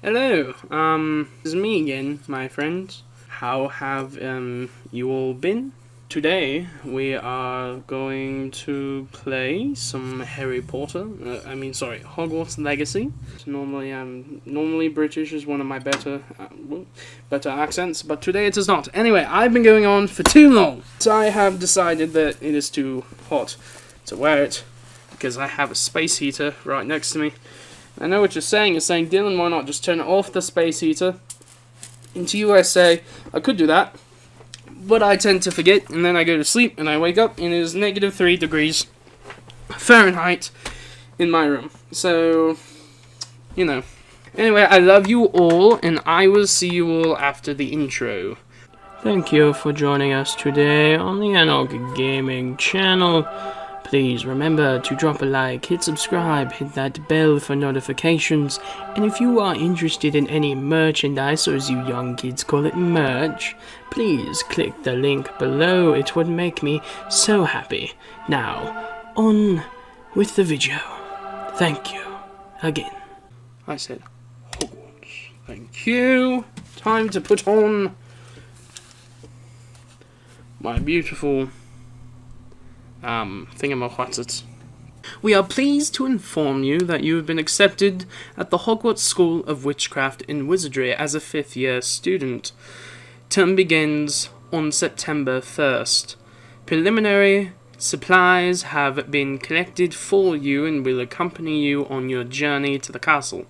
Hello, this is me again, my friends. How have, you all been? Today, we are going to play some Harry Potter, Hogwarts Legacy. Normally British is one of my better accents, but today it is not. Anyway, I've been going on for too long, so I have decided that it is too hot to wear it, because I have a space heater right next to me. I know what you're saying. You're saying, Dylan, why not just turn off the space heater? And to you I say, I could do that, but I tend to forget, and then I go to sleep, and I wake up, and it is -3 degrees Fahrenheit in my room. So, you know. Anyway, I love you all, and I will see you all after the intro. Thank you for joining us today on the Anarchy Gaming channel. Please remember to drop a like, hit subscribe, hit that bell for notifications, and if you are interested in any merchandise, or as you young kids call it, merch, please click the link below. It would make me so happy. Now, on with the video. Thank you again. I said Hogwarts. Thank you. Time to put on my beautiful thingamahwatsits. We are pleased to inform you that you have been accepted at the Hogwarts School of Witchcraft and Wizardry as a 5th year student. Term begins on September 1st. Preliminary supplies have been collected for you and will accompany you on your journey to the castle.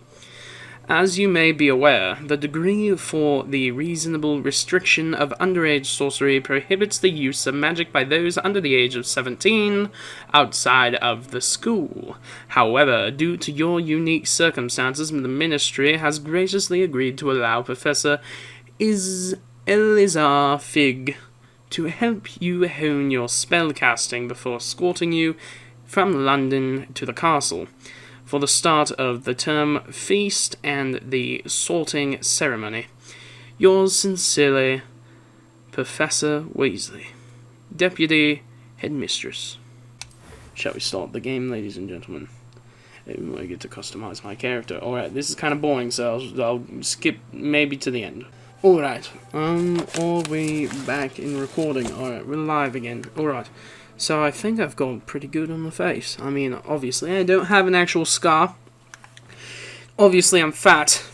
As you may be aware, the degree for the reasonable restriction of underage sorcery prohibits the use of magic by those under the age of 17 outside of the school. However, due to your unique circumstances, the Ministry has graciously agreed to allow Professor Elizar Fig to help you hone your spellcasting before escorting you from London to the castle for the start of the term feast and the sorting ceremony. Yours sincerely, Professor Weasley, Deputy Headmistress. Shall we start the game, ladies and gentlemen? I get to customize my character. Alright, this is kind of boring, so I'll skip maybe to the end. Alright, are we back in recording? Alright, we're live again. Alright. So I think I've gone pretty good on the face. I mean, obviously, I don't have an actual scar. Obviously, I'm fat.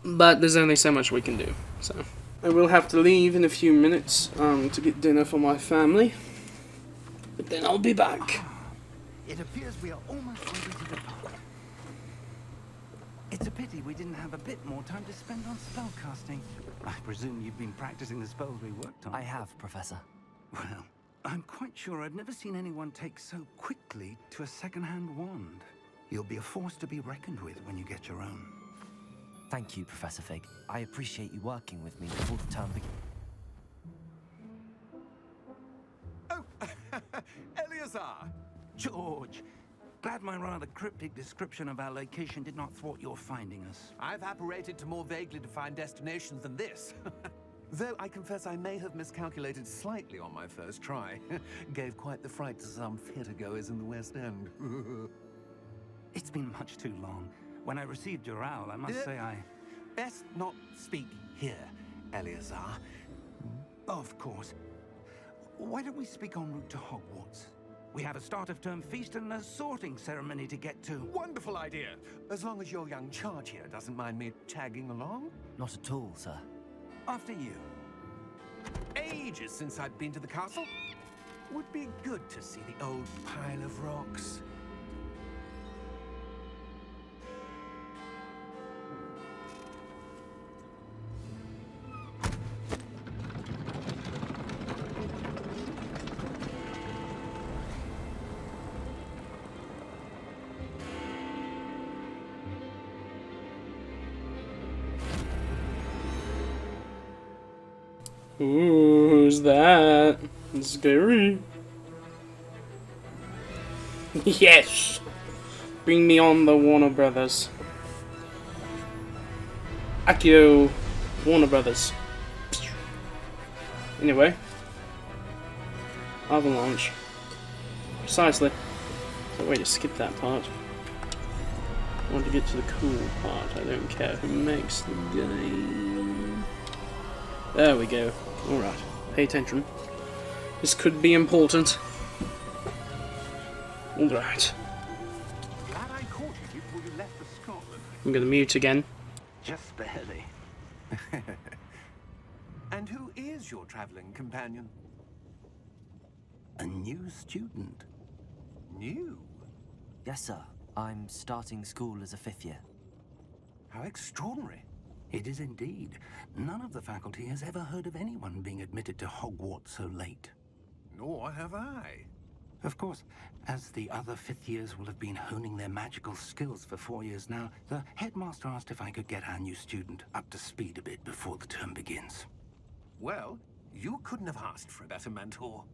But there's only so much we can do. So I will have to leave in a few minutes to get dinner for my family. But then I'll be back. It appears we are almost ready to depart. It's a pity we didn't have a bit more time to spend on spellcasting. I presume you've been practicing the spells we worked on. I have, Professor. Well, I'm quite sure I've never seen anyone take so quickly to a second-hand wand. You'll be a force to be reckoned with when you get your own. Thank you, Professor Fig. I appreciate you working with me before the term begins. Oh, Eleazar! George! Glad my rather cryptic description of our location did not thwart your finding us. I've apparated to more vaguely defined destinations than this. Though I confess I may have miscalculated slightly on my first try. Gave quite the fright to some theatergoers in the West End. It's been much too long. When I received your owl, I must say I... Best not speak here, Eleazar. Of course. Why don't we speak en route to Hogwarts? We have a start-of-term feast and a sorting ceremony to get to. Wonderful idea. As long as your young charge here doesn't mind me tagging along. Not at all, sir. After you. Ages since I've been to the castle. Would be good to see the old pile of rocks. Ooh, who's that? Scary. Yes! Bring me on the Warner Brothers. Accio Warner Brothers. Anyway. Avalanche. Precisely. So way to skip that part. want to get to the cool part. I don't care who makes the game. There we go. Alright, pay attention. This could be important. Alright. Glad I caught you before you left for Scotland. I'm gonna mute again. Just barely. And who is your traveling companion? A new student. New? Yes, sir. I'm starting school as a 5th year. How extraordinary. It is indeed. None of the faculty has ever heard of anyone being admitted to Hogwarts so late. Nor have I. Of course, as the other 5th years will have been honing their magical skills for 4 years now, the headmaster asked if I could get our new student up to speed a bit before the term begins. Well, you couldn't have asked for a better mentor.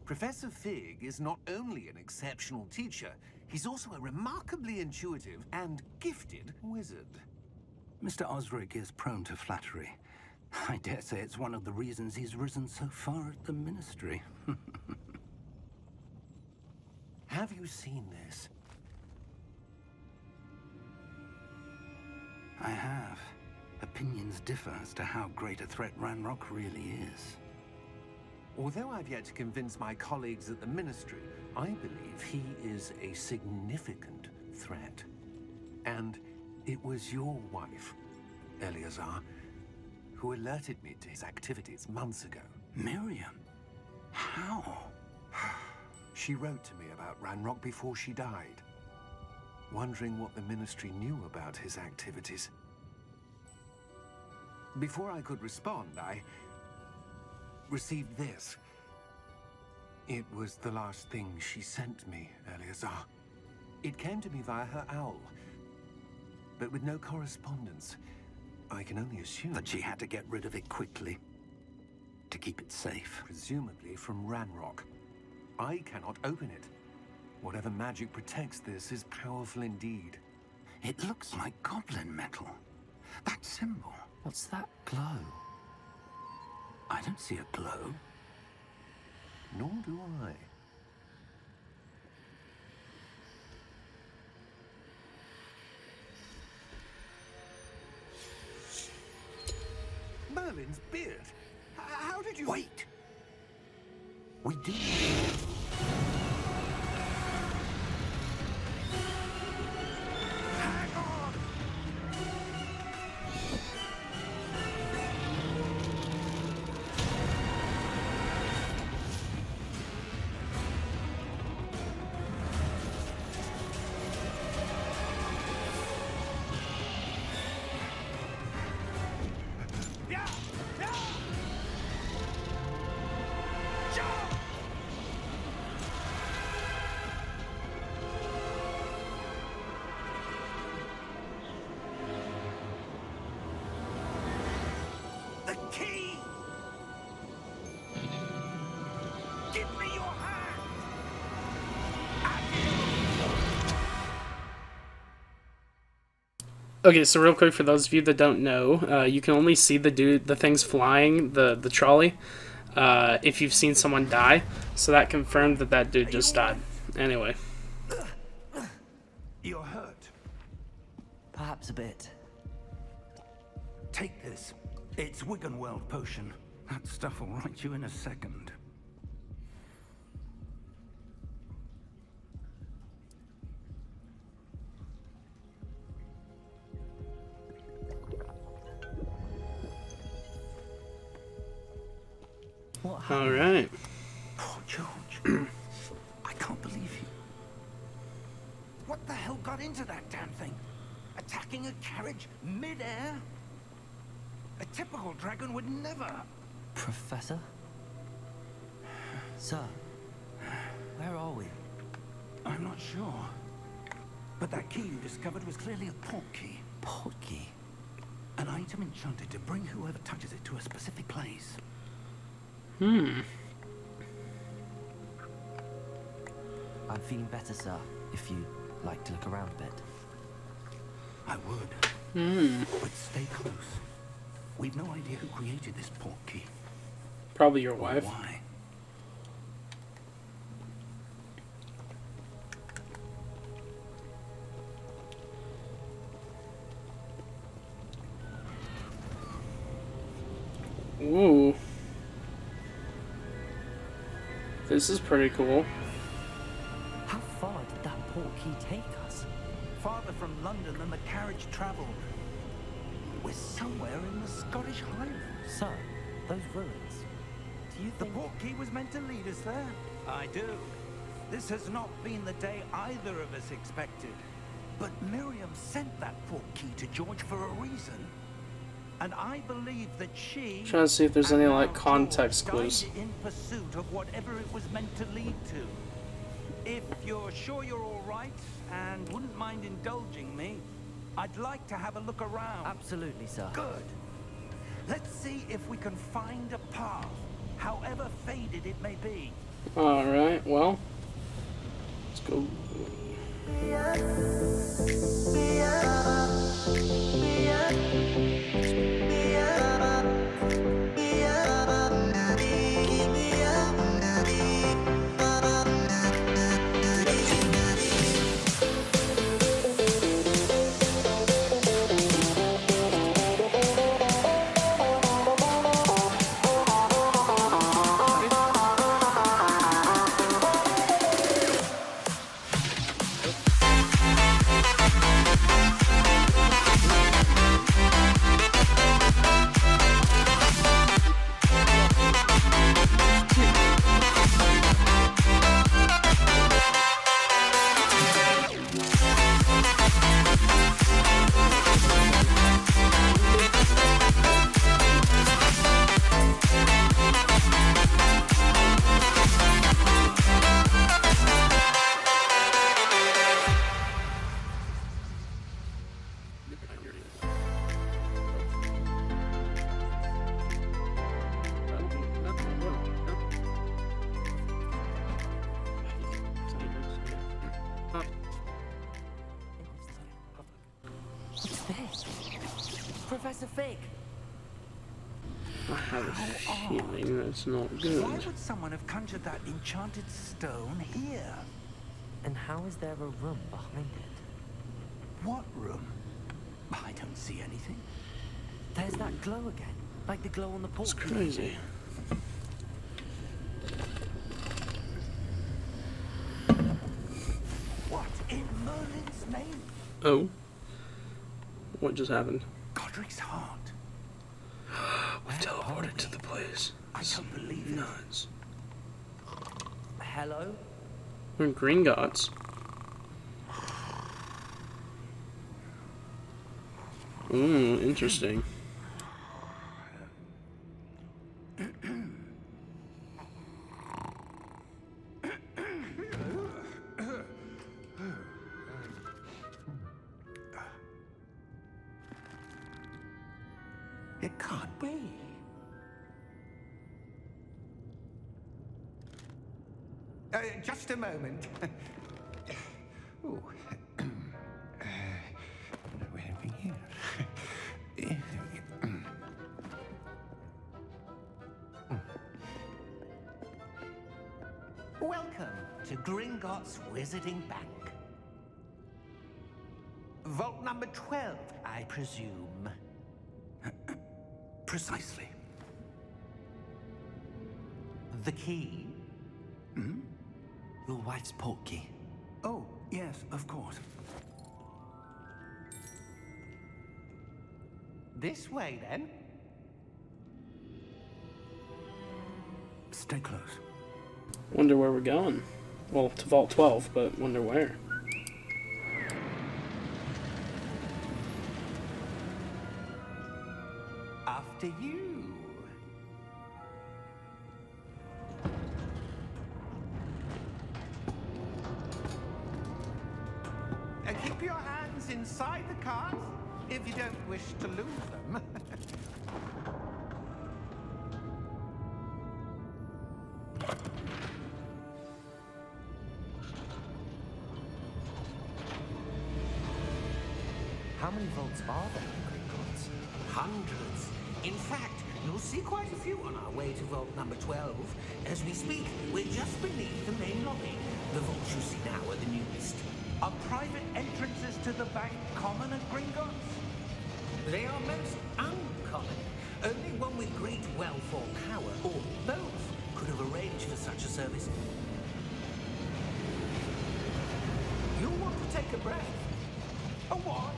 Professor Fig is not only an exceptional teacher, he's also a remarkably intuitive and gifted wizard. Mr. Osric is prone to flattery. I dare say it's one of the reasons he's risen so far at the Ministry. Have you seen this? I have. Opinions differ as to how great a threat Ranrock really is. Although I've yet to convince my colleagues at the Ministry, I believe he is a significant threat. And it was your wife, Eleazar, who alerted me to his activities months ago. Miriam? How? She wrote to me about Ranrock before she died, wondering what the Ministry knew about his activities. Before I could respond, I received this. It was the last thing she sent me, Eleazar. It came to me via her owl, but with no correspondence. I can only assume That she had to get rid of it quickly. To keep it safe. presumably from Ranrock. I cannot open it. Whatever magic protects this is powerful indeed. It looks like goblin metal. That symbol. What's that glow? I don't see a glow. Nor do I. Merlin's beard. How did you... Wait! We do. Hang on! Yeah! Yeah! Jump! The key! Give me your hand! Okay, so real quick, for those of you that don't know, you can only see the things flying, the trolley, if you've seen someone die. So that confirmed that that dude just died. Anyway. You're hurt. Perhaps a bit. Take this. It's Wiggenweld potion. That stuff will right you in a second. What happened? Alright. Poor George. I can't believe you. What the hell got into that damn thing? Attacking a carriage mid-air? A typical dragon would never. Professor? Sir, where are we? I'm not sure. But that key you discovered was clearly a port key. Port key? An item enchanted to bring whoever touches it to a specific place. Hmm. I'm feeling better, sir, if you'd like to look around a bit. I would. Hmm. But stay close. We've no idea who created this port key. Probably your Or wife. why. Ooh. This is pretty cool. How far did that portkey take us? Farther from London than the carriage travelled. We're somewhere in the Scottish Highlands. Sir, those ruins. Do you The think... portkey was meant to lead us there? I do. This has not been the day either of us expected. But Miriam sent that portkey to George for a reason. And I believe that she... Trying to see if there's and any now like context George clues. died in pursuit of whatever it was meant to lead to. If you're sure you're all right and wouldn't mind indulging me, I'd like to have a look around. Absolutely, sir. Good. Let's see if we can find a path, however faded it may be. Alright, well. Let's go. What's this? Professor Fig! I have a feeling that's not Why good. would someone have conjured that enchanted stone here? And how is there a room behind it? What room? I don't see anything. There's that glow again. Like the glow on the portkey. It's crazy. What in Merlin's name? Oh. What just happened? Godric's heart. We teleported to the place. I don't believe it. Nuts. Hello? We're in Gringotts. Ooh, interesting. It can't be. Just a moment. Ooh. Where are we here? Welcome to Gringotts Wizarding Bank. Vault number 12, I presume. Precisely. The key? Your wife's portkey. Oh, yes, of course. This way, then. Stay close. Wonder where we're going. Well, to Vault 12, but wonder where. After you. Keep your hands inside the cart if you don't wish to lose them. How many vaults are there in Gringotts? Hundreds. In fact, you'll see quite a few on our way to vault number 12. As we speak, we're just beneath the main lobby. The vaults you see now are the newest. Are private entrances to the bank common at Gringotts? They are most uncommon. Only one with great wealth or power, or both, could have arranged for such a service. You'll want to take a breath. A what?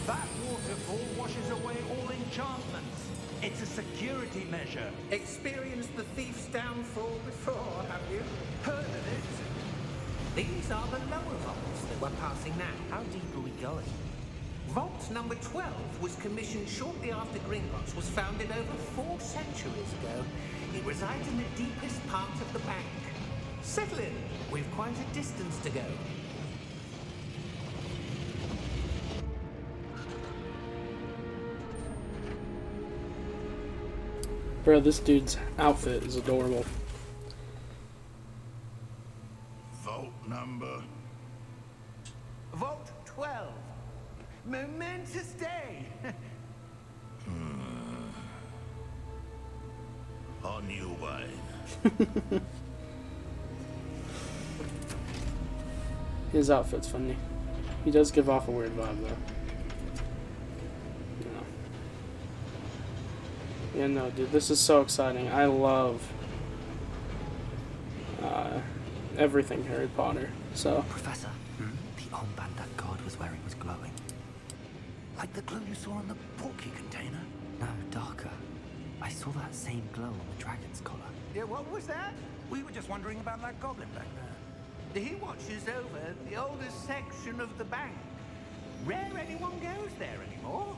That waterfall washes away all enchantments. It's a security measure. Experienced the thief's downfall before, have you? Heard of it? These are the lower vaults that we're passing now. How deep are we going? Vault number 12 was commissioned shortly after Gringotts was founded over 4 centuries ago. It resides in the deepest part of the bank. Settle in. We've quite a distance to go. Bro, this dude's outfit is adorable. Vault number. Vault 12. Momentous day. On new wine. His outfit's funny. He does give off a weird vibe, though. Yeah, no, dude, this is so exciting. I love everything Harry Potter. So, Professor, the armband that guard was wearing was glowing. Like the glue you saw on the porky container? No, darker. I saw that same glow on the dragon's collar. Yeah, what was that? We were just wondering about that goblin back there. He watches over the oldest section of the bank. Rare anyone goes there anymore.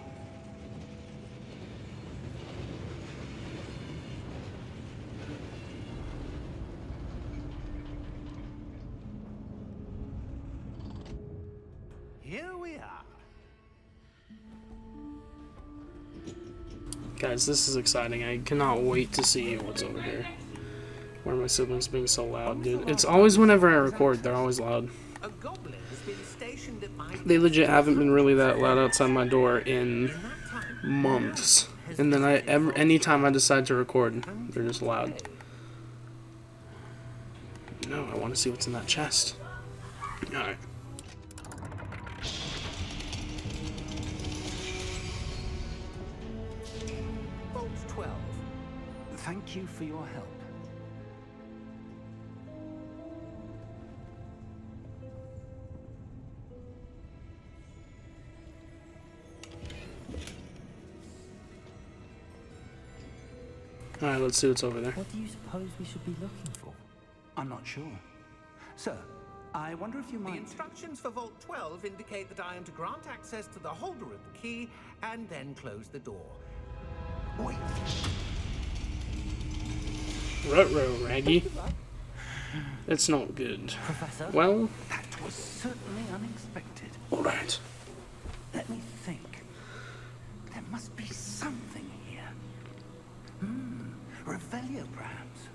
Here we are. guys, this is exciting. I cannot wait to see what's over here. Why are my siblings being so loud, dude? It's always whenever I record, they're always loud. A goblin has been stationed at my... They legit haven't been really that loud outside my door in months. And then anytime I decide to record, they're just loud. No, I want to see what's in that chest. Alright. Vault 12. Thank you for your help. Alright, let's see what's over there. What do you suppose we should be looking for? I'm not sure. Sir, I wonder if you The might... instructions for Vault 12 indicate that I am to grant access to the holder of the key and then close the door. Wait. Ruh-roh, Raggy. It's not good. Professor? Well, That was certainly unexpected. alright. Let me think. There must be something here. Revelio, perhaps.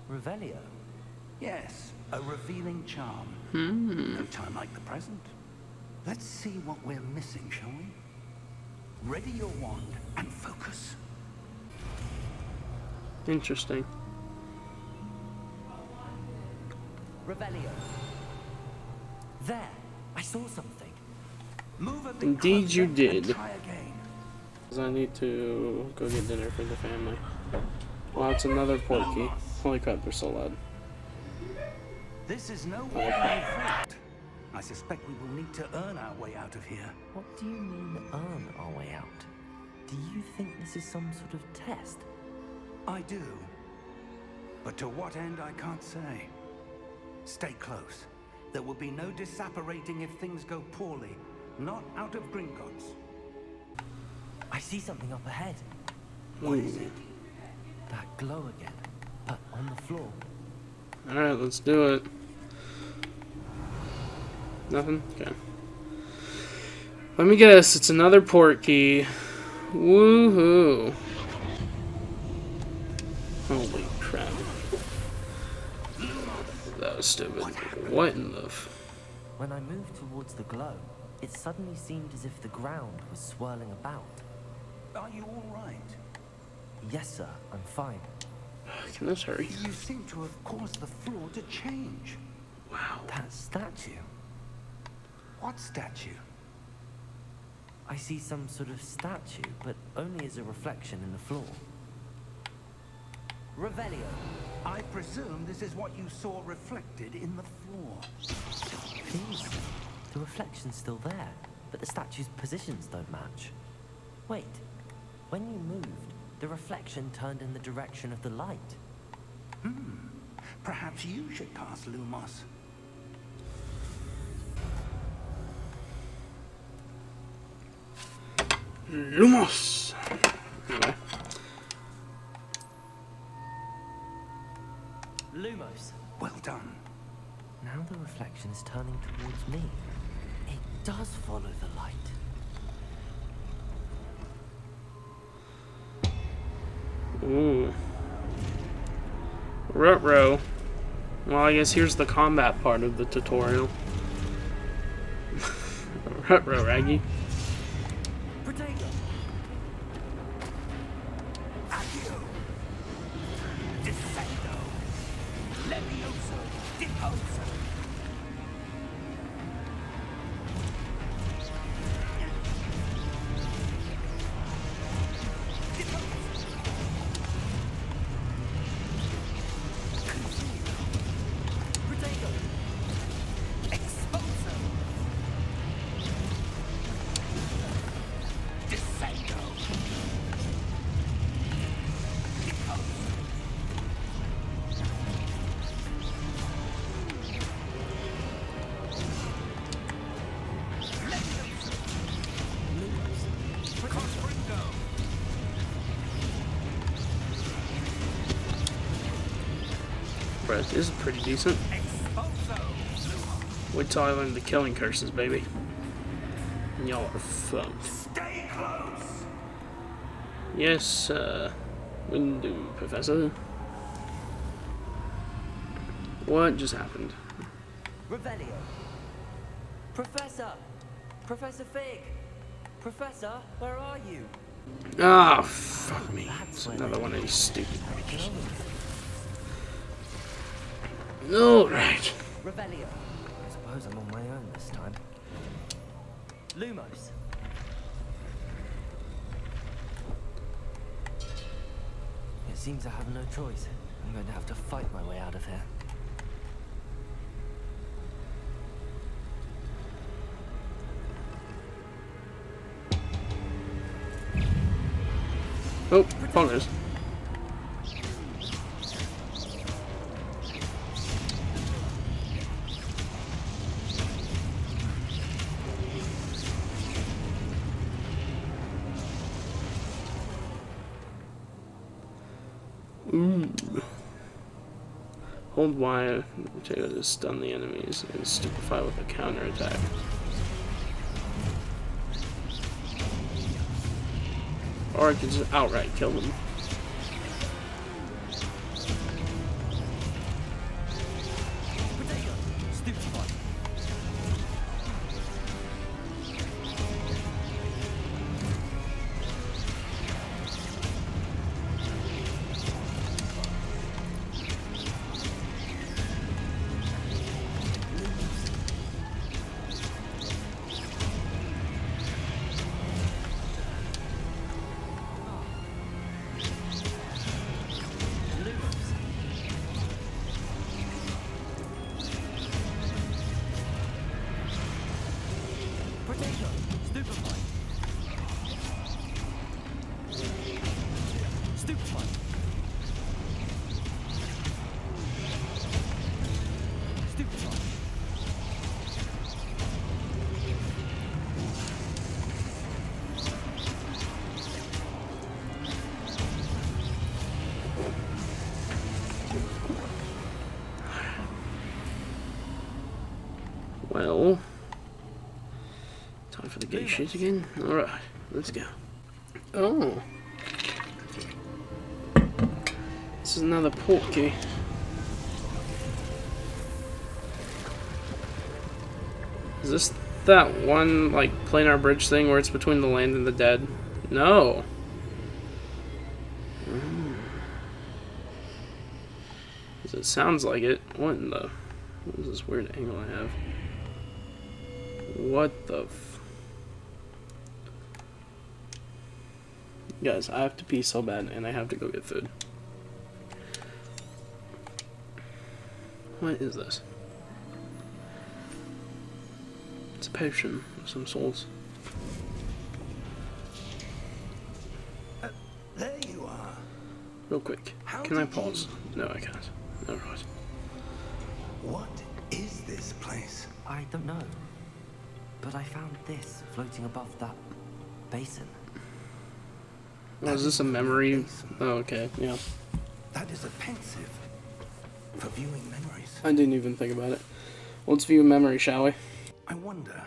Revelio? Yes, a revealing charm. No time like the present. Let's see what we're missing, shall we? Ready your wand and focus. Interesting. Revelio. There! I saw something. Move a bit Indeed closer you did. and try again. 'Cause I need to go get dinner for the family. Wow, it's another portkey. Holy crap, they're so loud. This is no ordinary vault. I suspect we will need to earn our way out of here. What do you mean, earn our way out? Do you think this is some sort of test? I do. But to what end, I can't say. Stay close. There will be no disapparating if things go poorly. Not out of Gringotts. I see something up ahead. What is it? That glow again, but on the floor. Alright, let's do it. Nothing? Okay. Let me guess, it's another portkey. Woohoo. Holy crap. That was stupid. What in the When I moved towards the glow, it suddenly seemed as if the ground was swirling about. Are you all right? Yes, sir, I'm fine. Can this hurry? You seem to have caused the floor to change. Wow. That statue. What statue? I see some sort of statue, but only as a reflection in the floor. Revelio. I presume this is what you saw reflected in the floor. Please. The reflection's still there, but the statue's positions don't match. Wait. When you moved, the reflection turned in the direction of the light. Perhaps you should cast Lumos. Lumos! Anyway. Lumos. Well done. Now the reflection is turning towards me. It does follow the light. Ooh. Ruh-roh. Well, I guess here's the combat part of the tutorial. Ruh-roh, Raggy. Protego. Accio. Descendo. Levioso. Deposo. Protego. Exposo. Descendo. Deposo. Levioso. Confringo. Bro, this is pretty decent. Exposo. Wait till I learn the killing curses, baby. And y'all are fucked. Stay close. Yes, when do, Professor? What just happened? Revelio. Professor! Professor Fig! Professor, where are you? Ah, fuck me. It's another one of these stupid bitches. Alright. Revelio. I suppose I'm on my own this time. Lumos. It seems I have no choice. I'm going to have to fight my way out of here. Oh, bonus. Ooh. Hold Y to stun the enemies and stupefy with a counterattack. Or I could just outright kill them. Protego. Stupefy. Lumos. Protego. Stupefy. Stupefy. Stupefy. Well, time for the gay shit again. Alright, let's go. Oh. This is another port key. Is this that one, like, planar bridge thing where it's between the land and the dead? No. It sounds like it. What in the... What is this weird angle I have? What the f... Guys, I have to pee so bad, and I have to go get food. What is this? It's a potion of some sorts. There you are. Real quick. How Can I did pause? No, I can't. Alright. What is this place? I don't know. But I found this floating above that basin. Oh, is this a memory? Oh, okay, yeah. That is a pensive for viewing memories. I didn't even think about it. Let's view memory, shall we? I wonder.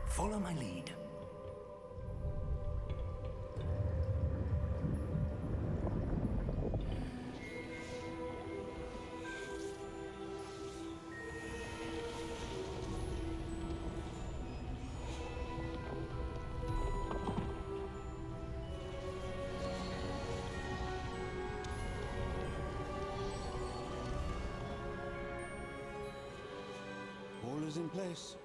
Follow my lead. All is in place.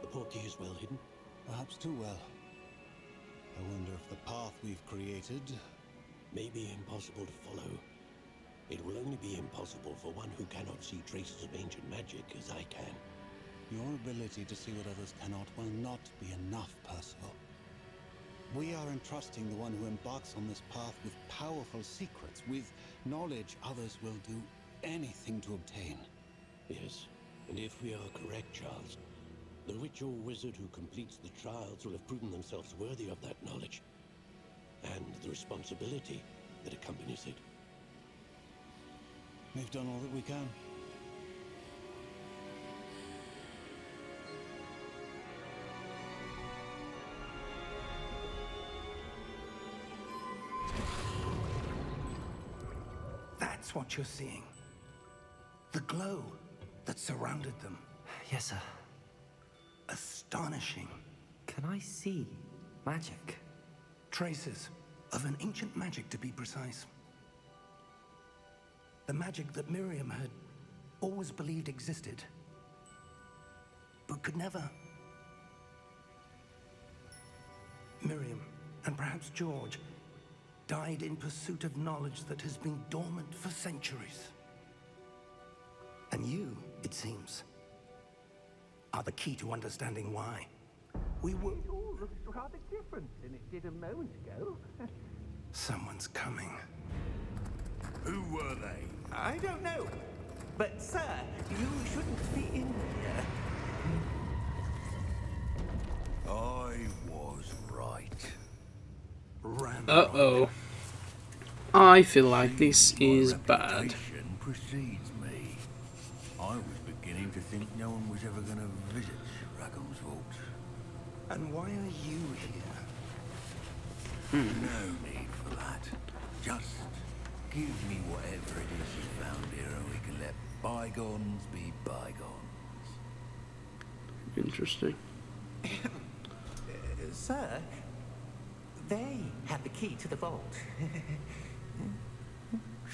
The portkey is well hidden. Perhaps too well. I wonder if the path we've created... May be impossible to follow. It will only be impossible for one who cannot see traces of ancient magic as I can. Your ability to see what others cannot will not be enough, Percival. We are entrusting the one who embarks on this path with powerful secrets, with knowledge others will do anything to obtain. Yes, and if we are correct, Charles, the witch or wizard who completes the trials will have proven themselves worthy of that knowledge, and the responsibility that accompanies it. We've done all that we can. That's what you're seeing. The glow that surrounded them. Yes, sir. Astonishing. Can I see magic? Traces of an ancient magic, to be precise. The magic that Miriam had always believed existed, but could never. Miriam, and perhaps George, died in pursuit of knowledge that has been dormant for centuries. And you, it seems, are the key to understanding why. We were... It all looks rather different than it did a moment ago. Someone's coming. Who were they? I don't know. But, sir, you shouldn't be in here. I was right. Uh-oh. I feel like this is bad. Reputation precedes me. I was beginning to think no one was ever going to visit Rackham's vault. And why are you here? No need for that. Just give me whatever it is you found here and we can let bygones be bygones. Interesting. Sir, they have the key to the vault.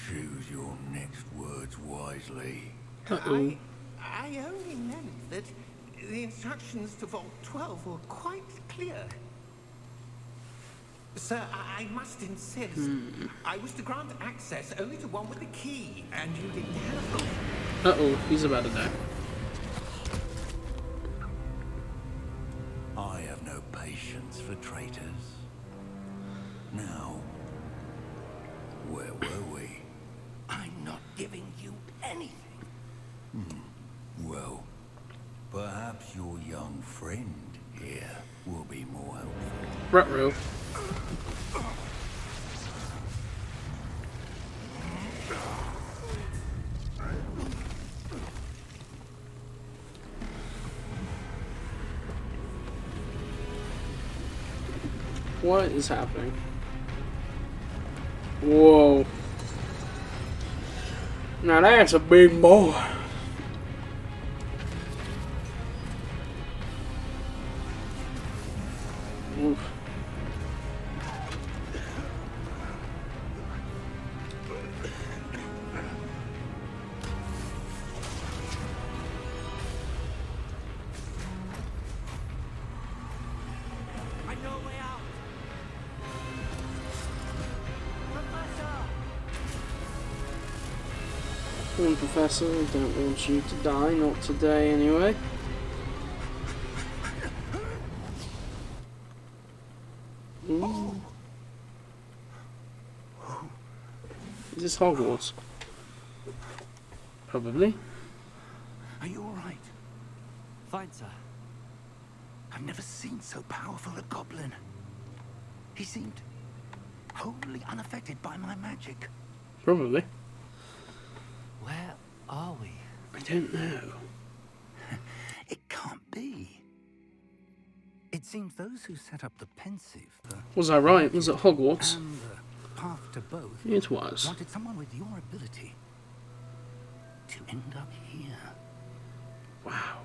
Choose your next words wisely. Uh-oh. I only meant that the instructions to Vault 12 were quite clear. Sir, I must insist. I was to grant access only to one with the key, and you didn't have them. Uh-oh, he's about to die. I have no patience for traitors. Now, where were we? I'm not giving you anything. Well, perhaps your young friend here will be more helpful. Ruh-roh. What is happening? Whoa. Now that's a big boy. Oof. Come on, Professor, I don't want you to die, not today anyway. Ooh. Is this Hogwarts? Probably. Are you all right? Fine, sir. I've never seen so powerful a goblin. He seemed wholly unaffected by my magic. Probably. Where are we? I don't know. It can't be. It seems those who set up the pensive, Was I right? Was it Hogwarts? and the path to both It was. wanted someone with your ability to end up here. Wow.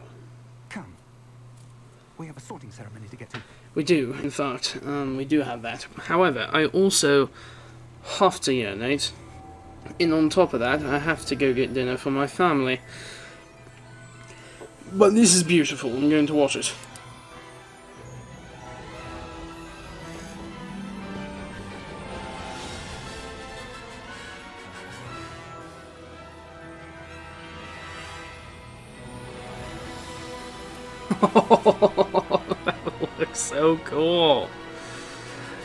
Come. We have a sorting ceremony to get to. We do, in fact. We do have that. However, I also have to urinate. And on top of that, I have to go get dinner for my family. But this is beautiful. I'm going to watch it. That looks so cool.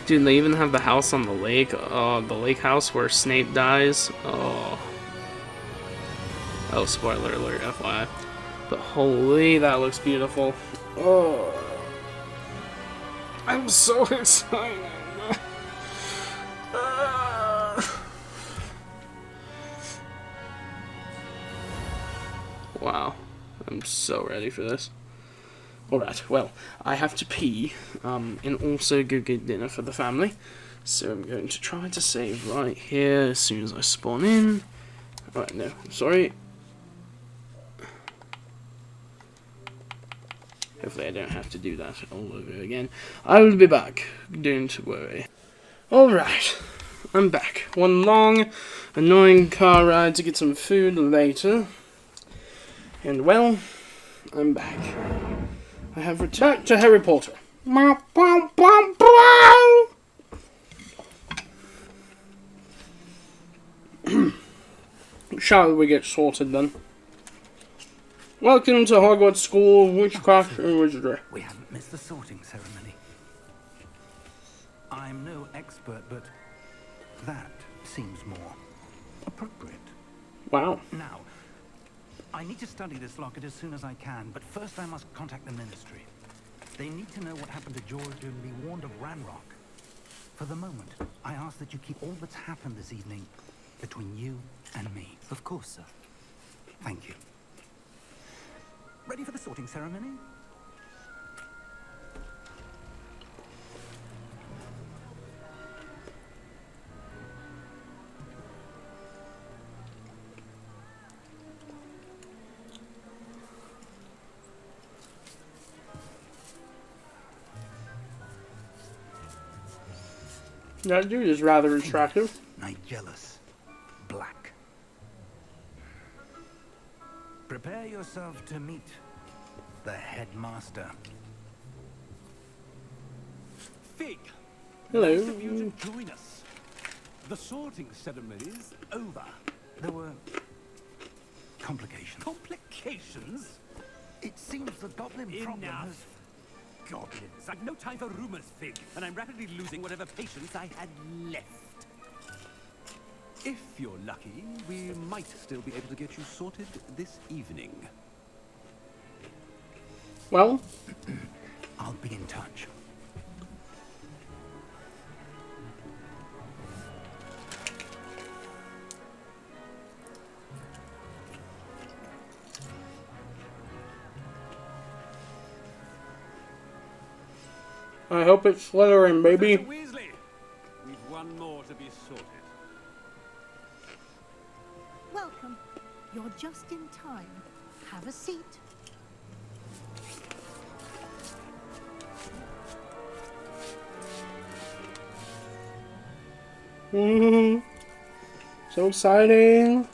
Dude, they even have the house on the lake. The lake house where Snape dies. Oh, spoiler alert, FYI. But holy, that looks beautiful. Oh, I'm so excited. Wow, I'm so ready for this. Alright, well, I have to pee, and also go get dinner for the family. So I'm going to try to save right here as soon as I spawn in. Alright, no, sorry. Hopefully I don't have to do that all over again. I will be back, don't worry. Alright, I'm back. One long, annoying car ride to get some food later. And well, I'm back. I have returned to Harry Potter. Shall we get sorted then? Welcome to Hogwarts School of Witchcraft and Wizardry. We haven't missed the sorting ceremony. I'm no expert, but that seems more appropriate. Wow. Now, I need to study this locket as soon as I can, but first I must contact the Ministry. They need to know what happened to George and be warned of Ranrock. For the moment, I ask that you keep all that's happened this evening between you and me. Of course, sir. Thank you. Ready for the sorting ceremony? That dude is rather attractive. Nigelus. Black. Prepare yourself to meet the headmaster. Fig, Hello. nice of you to join us. The sorting ceremony's over. There were complications. Complications? It seems the goblin problem has... Enough. Goblins. I've no time for rumors, Fig, and I'm rapidly losing whatever patience I had left. If you're lucky, we might still be able to get you sorted this evening. Well, I'll be in touch. I hope it's Slytherin, baby. Professor Weasley, we've one more to be sorted. Welcome. You're just in time. Have a seat. So exciting.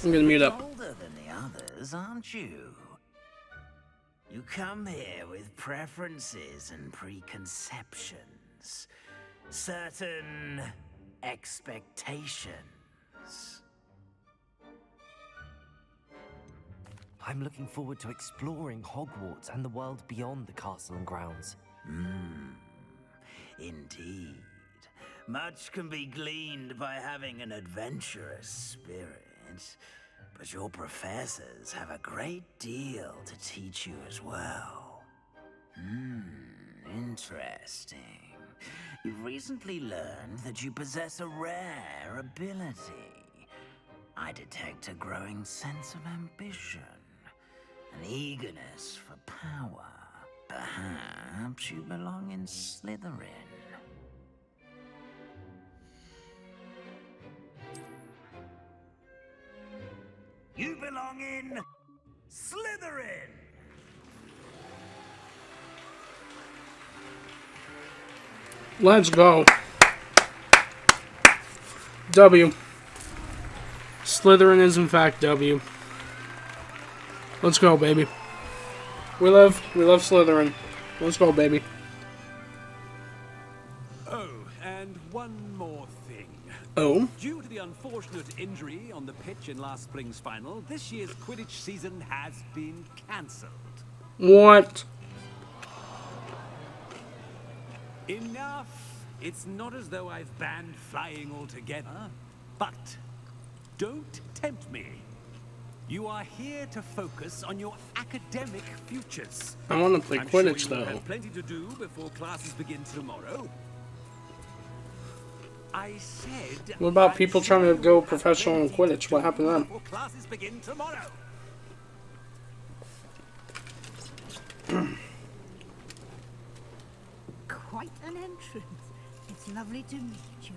I'm gonna mute up. Older than the others, aren't you? You come here with preferences and preconceptions. certain expectations. I'm looking forward to exploring Hogwarts and the world beyond the castle and grounds. Indeed. Much can be gleaned by having an adventurous spirit, but your professors have a great deal to teach you as well. Interesting. You've recently learned that you possess a rare ability. I detect a growing sense of ambition, an eagerness for power. Perhaps you belong in Slytherin. You belong in Slytherin! Let's go. W. Slytherin is in fact W. Let's go, baby. We love Slytherin. Let's go, baby. Oh, and one more thing. Oh? Due to the unfortunate injury on the pitch in last spring's final, this year's Quidditch season has been cancelled. What? Enough! It's not as though I've banned flying altogether, but don't tempt me. You are here to focus on your academic futures. I want to play Quidditch, sure you though. have plenty to do before classes begin tomorrow. I said. What about people trying to go professional in Quidditch? What happened to them? Before classes begin tomorrow. Quite an entrance. It's lovely to meet you.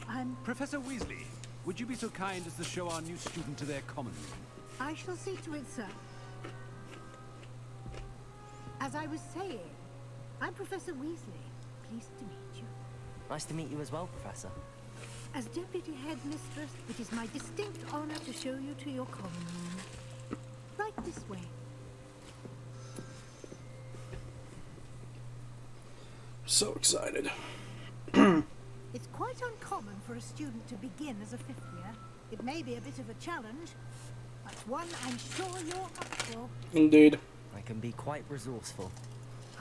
I'm... Professor Weasley, would you be so kind as to show our new student to their common room? I shall see to it, sir. As I was saying, I'm Professor Weasley. Pleased to meet you. Nice to meet you as well, Professor. As Deputy Headmistress, it is my distinct honor to show you to your common room. Right this way. So excited. It's quite uncommon for a student to begin as a fifth year. It may be a bit of a challenge, but one I'm sure you're up for. Indeed. I can be quite resourceful.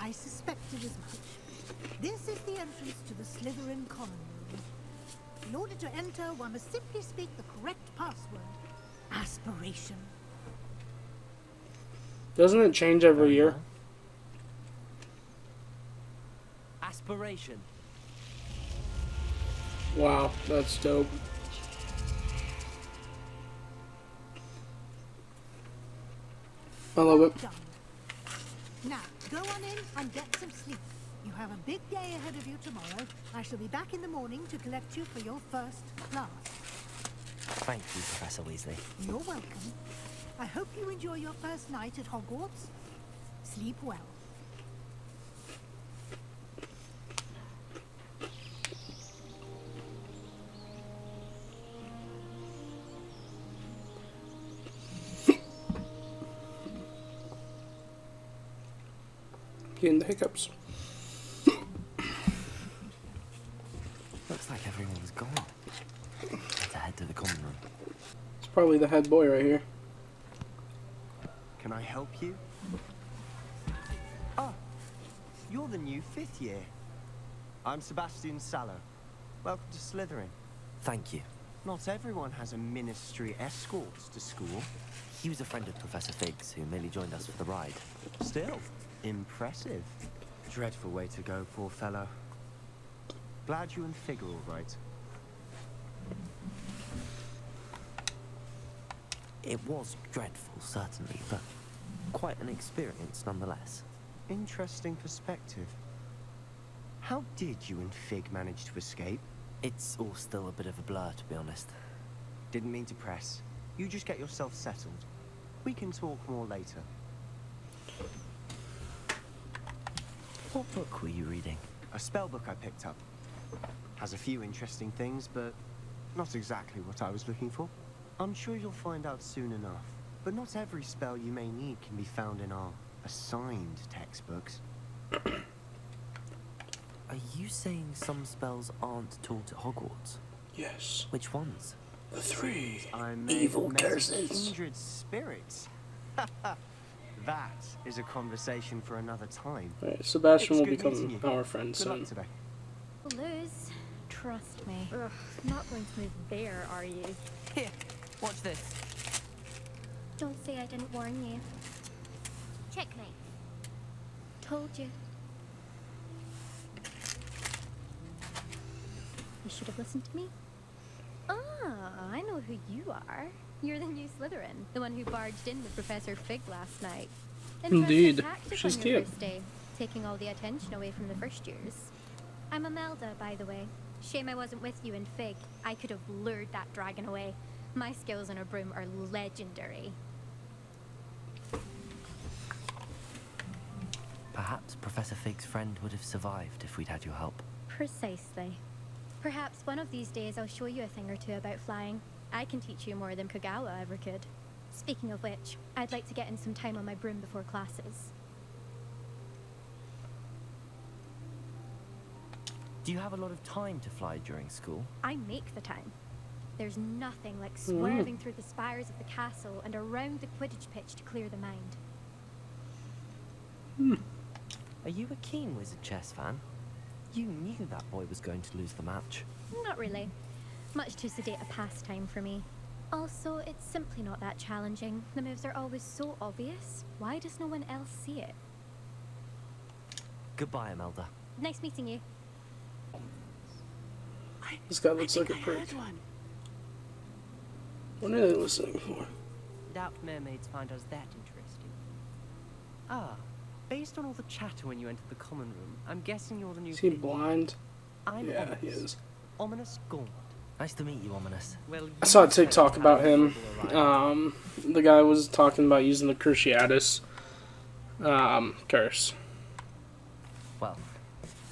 I suspected as much. This is the entrance to the Slytherin common room. In order to enter, one must simply speak the correct password. Aspiration. Doesn't it change every year? Aspiration. Wow, that's dope. I love it. Done. Now, go on in and get some sleep. You have a big day ahead of you tomorrow. I shall be back in the morning to collect you for your first class. Thank you, Professor Weasley. You're welcome. I hope you enjoy your first night at Hogwarts. Sleep well. Getting the hiccups. Looks like everyone's gone. Let's head to the common room. It's probably the head boy right here. Can I help you? Ah, you're the new fifth year. I'm Sebastian Sallow. Welcome to Slytherin. Thank you. Not everyone has a ministry escort to school. He was a friend of Professor Figgs, who merely joined us for the ride. Still, impressive. Dreadful way to go, poor fellow. Glad you and Fig are all right. It was dreadful, certainly, but quite an experience nonetheless. Interesting perspective. How did you and Fig manage to escape? It's all still a bit of a blur, to be honest. Didn't mean to press. You just get yourself settled. We can talk more later. What book were you reading? A spell book I picked up. Has a few interesting things, but not exactly what I was looking for. I'm sure you'll find out soon enough. But not every spell you may need can be found in our assigned textbooks. Are you saying some spells aren't taught at Hogwarts? Yes. Which ones? The three I'm evil curses. Kindred spirits. That is a conversation for another time. Right, Sebastian It's will good become meeting you. our friend Good luck soon. today. Lose. Trust me. Ugh, not going to move there, are you? Here, watch this. Don't say I didn't warn you. Checkmate. Told you. You should have listened to me. Ah, I know who you are. You're the new Slytherin, the one who barged in with Professor Fig last night. Indeed. Tactic She's on your cute. first day, taking all the attention away from the first years. I'm Imelda, by the way. Shame I wasn't with you in Fig. I could have lured that dragon away. My skills on a broom are legendary. Perhaps Professor Fig's friend would have survived if we'd had your help. Precisely. Perhaps one of these days I'll show you a thing or two about flying. I can teach you more than Kagawa ever could. Speaking of which, I'd like to get in some time on my broom before classes. Do you have a lot of time to fly during school? I make the time. There's nothing like swerving through the spires of the castle and around the Quidditch pitch to clear the mind. Are you a keen Wizard Chess fan? You knew that boy was going to lose the match. Not really. Much too sedate a pastime for me. Also, it's simply not that challenging. The moves are always so obvious. Why does no one else see it? Goodbye, Imelda. Nice meeting you. This guy looks like a prick. What are they listening for? Doubt mermaids find us that interesting. Ah, based on all the chatter when you entered the common room, I'm guessing you're the new... Is he blind? I'm Yeah, Ominous. he is. Ominous Gaunt. Nice to meet you, Ominous. Well, I saw a you said TikTok you about had him. trouble The guy was talking about using the Cruciatus curse. Well,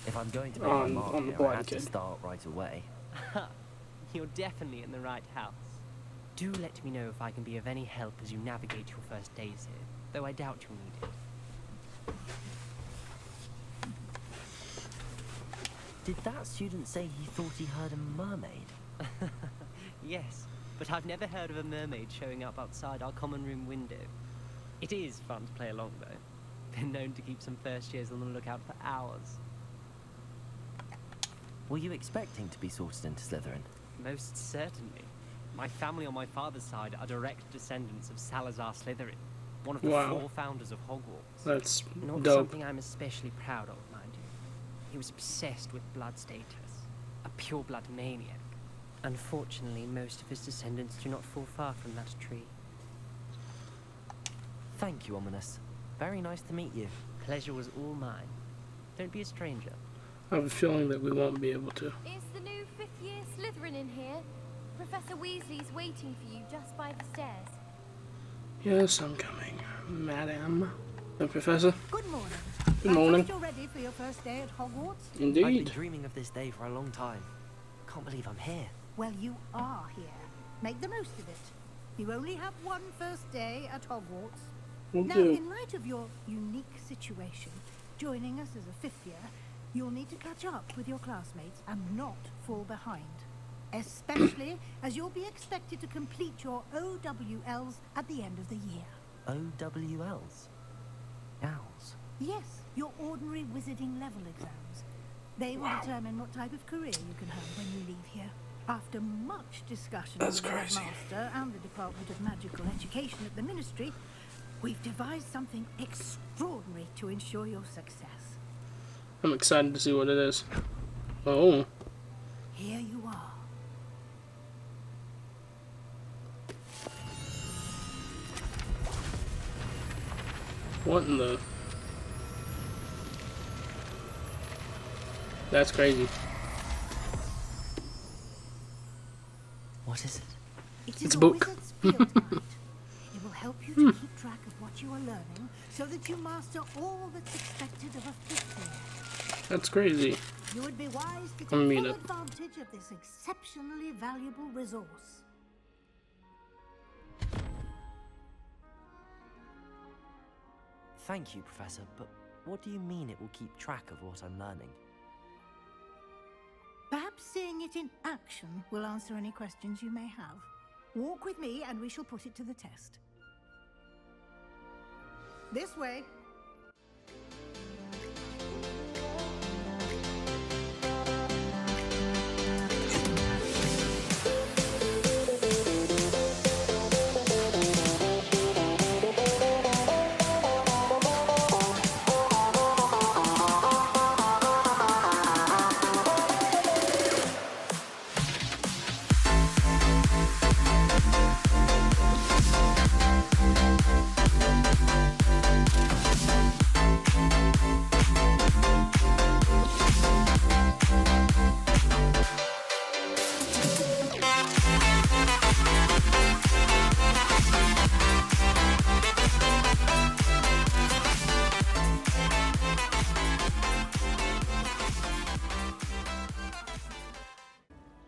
if I'm going to make On- my mark on the here, I blind had to kid. start right away. You're definitely in the right house. Do let me know if I can be of any help as you navigate your first days here, though I doubt you'll need it. Did that student say he thought he heard a mermaid? Yes, but I've never heard of a mermaid showing up outside our common room window. It is fun to play along, though. Been known to keep some first years on the lookout for hours. Were you expecting to be sorted into Slytherin? Most certainly. My family on my father's side are direct descendants of Salazar Slytherin, one of the Wow. 4 founders of Hogwarts. That's Not dope. something I'm especially proud of, mind you. He was obsessed with blood status, a pure-blood maniac. Unfortunately, most of his descendants do not fall far from that tree. Thank you, Ominous. Very nice to meet you. Pleasure was all mine. Don't be a stranger. I have a feeling that we won't be able to. Is the new 5th year Slytherin in here? Professor Weasley's waiting for you just by the stairs. Yes, I'm coming, madam. Professor? Good morning. Good morning. I trust you're ready for your first day at Hogwarts? I've been Indeed. dreaming of this day for a long time. Can't believe I'm here. Well, you are here. Make the most of it. You only have one first day at Hogwarts. Will Now, do. in light of your unique situation, joining us as a 5th year, you'll need to catch up with your classmates and not fall behind. Especially as you'll be expected to complete your OWLs at the end of the year. OWLs? Owls? Yes, your ordinary wizarding level exams. They will determine what type of career you can have when you leave here. After much discussion That's with the crazy. headmaster and the Department of Magical Education at the Ministry, we've devised something extraordinary to ensure your success. I'm excited to see what it is. Oh. Here you are. What in the... That's crazy. What is it? It It's is a a book. wizard's field guide. It will help you to keep track of what you are learning so that you master all that's expected of a 5th year. That's crazy. You would be wise to take I'm gonna full meet it. advantage of this exceptionally valuable resource. Thank you, Professor, but what do you mean it will keep track of what I'm learning? Perhaps seeing it in action will answer any questions you may have. Walk with me and we shall put it to the test. This way.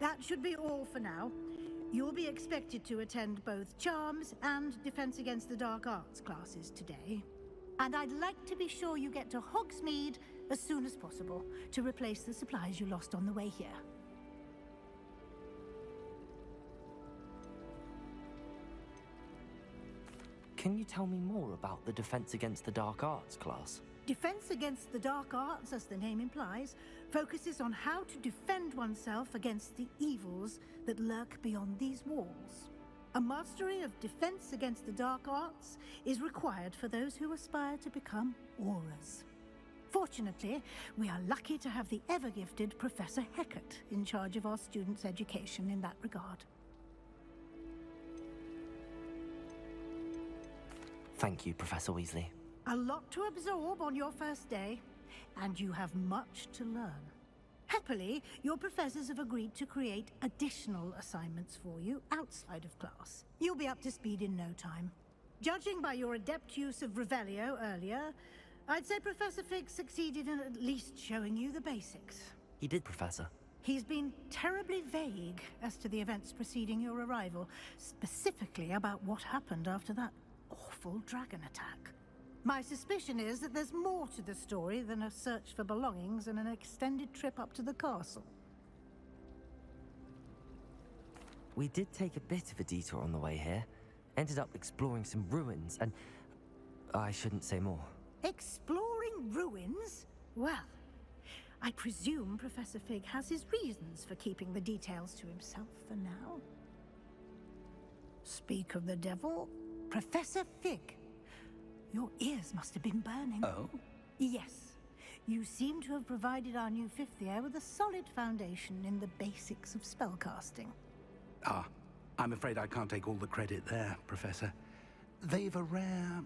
That should be all for now. You'll be expected to attend both Charms and Defense Against the Dark Arts classes today. And I'd like to be sure you get to Hogsmeade as soon as possible to replace the supplies you lost on the way here. Can you tell me more about the Defense Against the Dark Arts class? Defense Against the Dark Arts, as the name implies, focuses on how to defend oneself against the evils that lurk beyond these walls. A mastery of Defense Against the Dark Arts is required for those who aspire to become Aurors. Fortunately, we are lucky to have the ever-gifted Professor Hecat in charge of our students' education in that regard. Thank you, Professor Weasley. A lot to absorb on your first day, and you have much to learn. Happily, your professors have agreed to create additional assignments for you outside of class. You'll be up to speed in no time. Judging by your adept use of Revelio earlier, I'd say Professor Fig succeeded in at least showing you the basics. He did, Professor. He's been terribly vague as to the events preceding your arrival, specifically about what happened after that awful dragon attack. My suspicion is that there's more to the story than a search for belongings and an extended trip up to the castle. We did take a bit of a detour on the way here. Ended up exploring some ruins and... I shouldn't say more. Exploring ruins? Well, I presume Professor Fig has his reasons for keeping the details to himself for now. Speak of the devil, Professor Fig. Your ears must have been burning. Oh? Yes. You seem to have provided our new fifth year with a solid foundation in the basics of spellcasting. Ah, I'm afraid I can't take all the credit there, Professor. They've a rare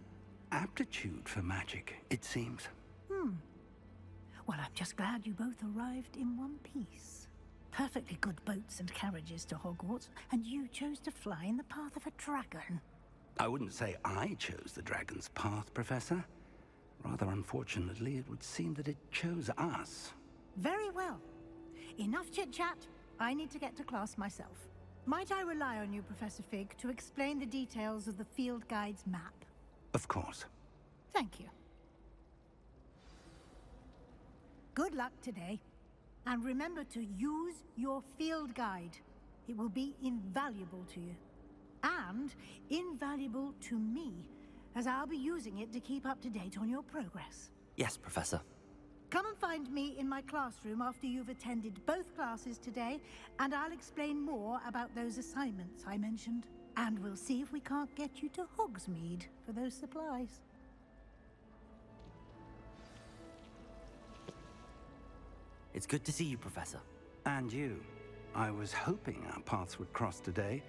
aptitude for magic, it seems. Well, I'm just glad you both arrived in one piece. Perfectly good boats and carriages to Hogwarts, and you chose to fly in the path of a dragon. I wouldn't say I chose the dragon's path, Professor. Rather unfortunately, it would seem that it chose us. Very well. Enough chit-chat. I need to get to class myself. Might I rely on you, Professor Fig, to explain the details of the field guide's map? Of course. Thank you. Good luck today. And remember to use your field guide. It will be invaluable to you. And invaluable to me, as I'll be using it to keep up to date on your progress. Yes, Professor. Come and find me in my classroom after you've attended both classes today, and I'll explain more about those assignments I mentioned. And we'll see if we can't get you to Hogsmeade for those supplies. It's good to see you, Professor. And you. I was hoping our paths would cross today,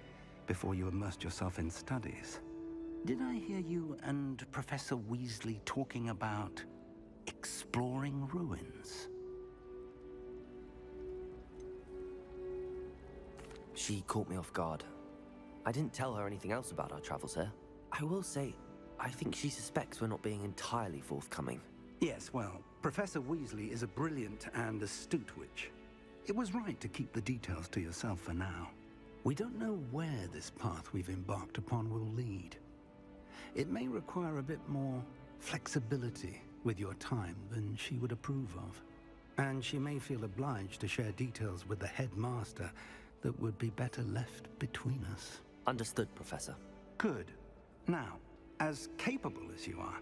before you immersed yourself in studies. Did I hear you and Professor Weasley talking about exploring ruins? She caught me off guard. I didn't tell her anything else about our travels here. I will say, I think she suspects we're not being entirely forthcoming. Yes, well, Professor Weasley is a brilliant and astute witch. It was right to keep the details to yourself for now. We don't know where this path we've embarked upon will lead. It may require a bit more flexibility with your time than she would approve of. And she may feel obliged to share details with the headmaster that would be better left between us. Understood, Professor. Good. Now, as capable as you are,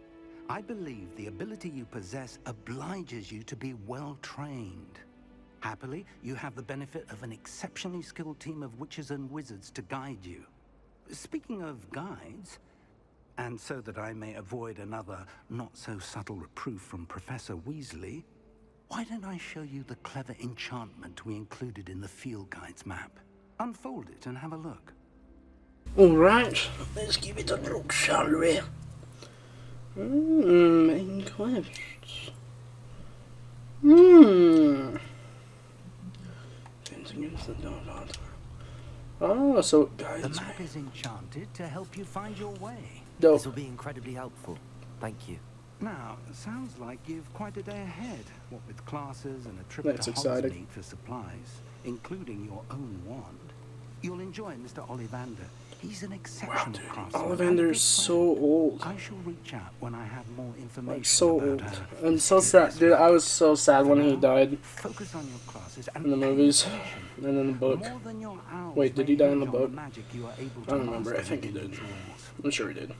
I believe the ability you possess obliges you to be well trained. Happily, you have the benefit of an exceptionally skilled team of witches and wizards to guide you. Speaking of guides, and so that I may avoid another not-so-subtle reproof from Professor Weasley, why don't I show you the clever enchantment we included in the field guide's map? Unfold it and have a look. Alright, let's give it a look, shall we? Main quests. Oh, so it guides the map is enchanted to help you find your way. Dope. This will be incredibly helpful. Thank you. Now, sounds like you've quite a day ahead, what with classes and a trip to exciting. Hogsmeade for supplies, including your own wand. You'll enjoy Mr. Ollivander. He's an exceptional craftsman. Ollivander is so old. I shall reach out when I have more information. Like, so about old. her. And so sad. Dude, I was so sad when he died. Focus on your classes and in the movies. And in the book. More than your owls Wait, did he die in the may book? hinge on the magic you are able I to don't remember. I master think he within did. these walls. I'm sure he did.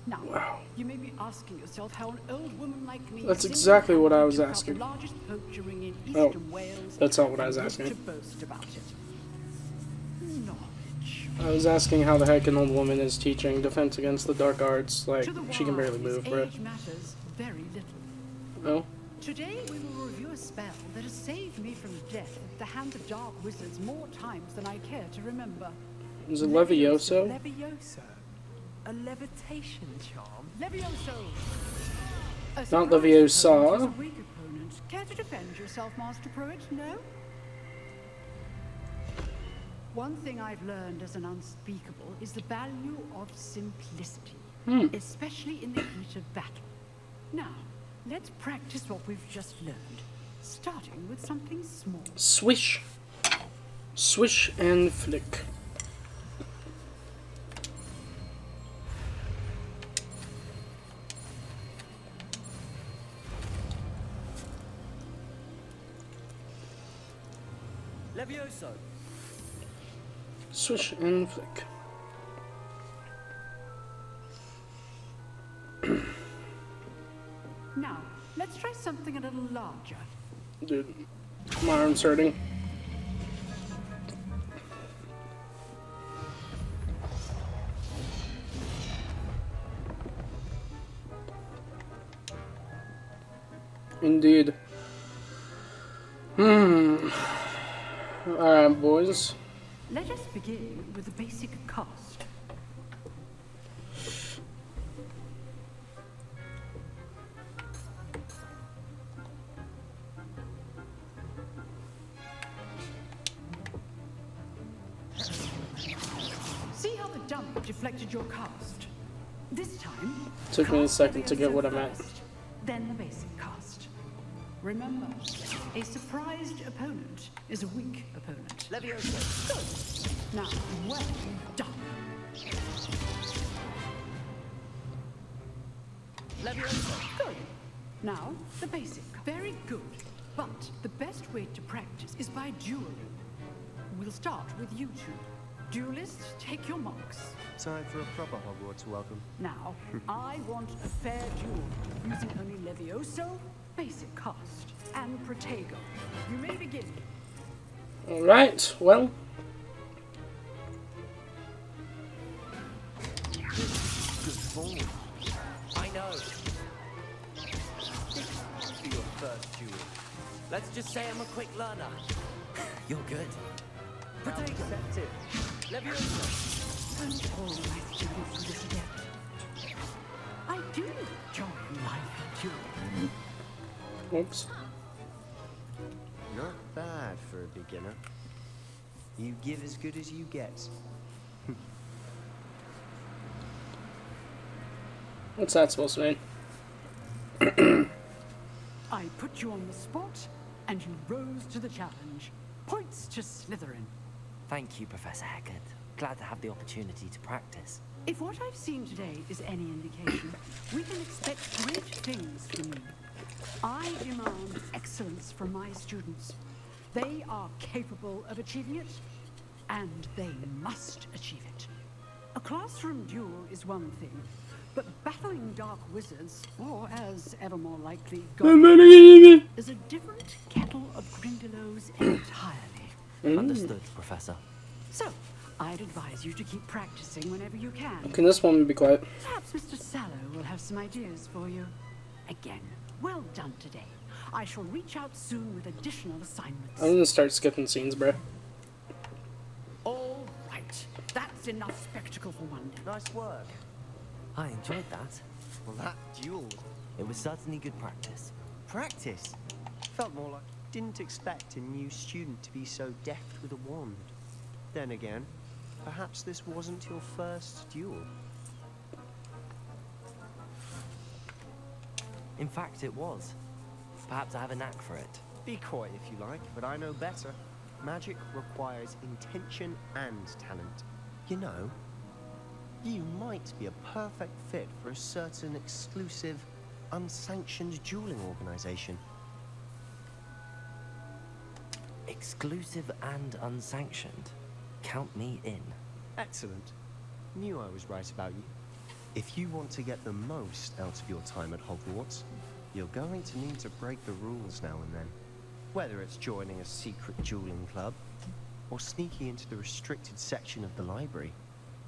Now, wow. You may be asking yourself how an old woman like me. That's exactly what I was asking. The largest poacher ring in Oh, Eastern Wales. that's not what I was and asking. to boast about it. I was asking how the heck an old woman is teaching defense against the dark arts. Like, she can barely move, bro. Age matters very little. Oh? Today we will review a spell that has saved me from death at the hands of dark wizards more times than I care to remember. Is it Levioso? Levioso? A levitation charm? Levioso! Not Leviosa. A weak opponent. Care to defend yourself, Master Pruitt? No? One thing I've learned as an unspeakable is the value of simplicity, especially in the heat of battle. Now, let's practice what we've just learned, starting with something small. Swish. Swish and flick. Levioso. Swish and flick. Now, let's try something a little larger. Dude, my arm's hurting. Indeed. Alright, boys. Let us begin with the basic cast. See how the dump deflected your cast? This time, Took me a cast second to get Levioso what I meant. first, then the basic cast. Remember, a surprised opponent is a weak opponent. Levioso. Good. Now, well done. Levioso. Good. Now, the basic. Very good. But the best way to practice is by dueling. We'll start with you two. Duelists, take your marks. Time for a proper Hogwarts welcome. Now, I want a fair duel, using only Levioso, basic cast, and Protego. You may begin. Alright, well. Good form. I know. For your first duel. Let's just say I'm a quick learner. You're good. Protego. Accepted. Levioso. And always students to this adept. I do enjoy life dueling. Oops. Not bad for a beginner. You give as good as you get. What's that supposed to mean? I put you on the spot, and you rose to the challenge. Points to Slytherin. Thank you, Professor Haggard. Glad to have the opportunity to practice. If what I've seen today is any indication, we can expect great things from you. I demand excellence. excellence from my students. They are capable of achieving it, and they must achieve it. A classroom duel is one thing, but battling dark wizards, or as ever more likely, goblins, is a different kettle of Grindylows entirely. Understood, Professor. So, I'd advise you to keep practicing whenever you can. Can this woman be quiet? Perhaps Mr. Sallow will have some ideas for you. Again, well done today. I shall reach out soon with additional assignments. I'm gonna start skipping scenes, bruh. All right. That's enough spectacle for one day. Nice work. I enjoyed that. Well, that duel. It was certainly good practice. Practice? Felt more like didn't expect a new student to be so deft with a wand. Then again, perhaps this wasn't your first duel. In fact, it was. Perhaps I have a knack for it. Be coy if you like, but I know better. Magic requires intention and talent. You know, you might be a perfect fit for a certain exclusive, unsanctioned dueling organization. Exclusive and unsanctioned. Count me in. Excellent. Knew I was right about you. If you want to get the most out of your time at Hogwarts, you're going to need to break the rules now and then. Whether it's joining a secret dueling club, or sneaking into the restricted section of the library,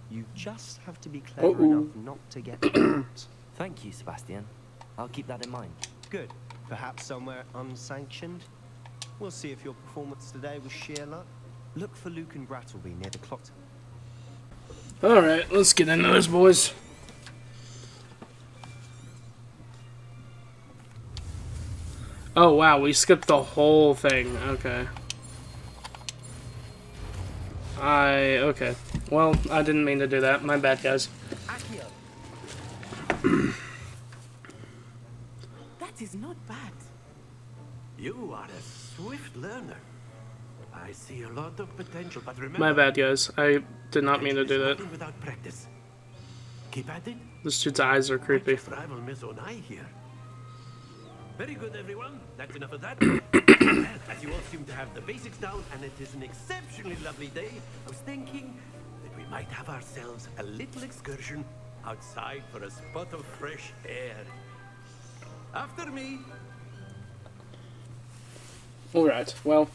you just have to be clever enough not to get caught. Thank you, Sebastian. I'll keep that in mind. Good. Perhaps somewhere unsanctioned? We'll see if your performance today was sheer luck. Look for Luke and Brattleby near the clock tower. Alright, let's get into this, boys. Oh wow, we skipped the whole thing. Okay. Okay. Well, I didn't mean to do that. My bad, guys. That is not bad. You are a swift learner. I see a lot of potential, but remember... My bad, guys. I did not mean to do that. Without practice. Keep at it. This dude's eyes are creepy. Rival Miss Onai here. Very good, everyone. That's enough of that. Well, as you all seem to have the basics down, and it is an exceptionally lovely day, I was thinking that we might have ourselves a little excursion outside for a spot of fresh air. After me. Alright, well.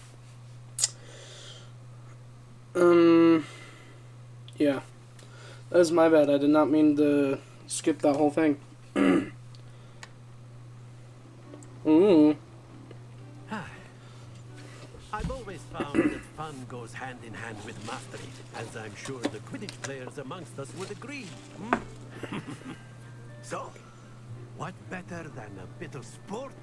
Yeah. That was my bad. I did not mean to skip that whole thing. Ooh. I've always found that fun goes hand in hand with mastery, as I'm sure the Quidditch players amongst us would agree. So, what better than a bit of sport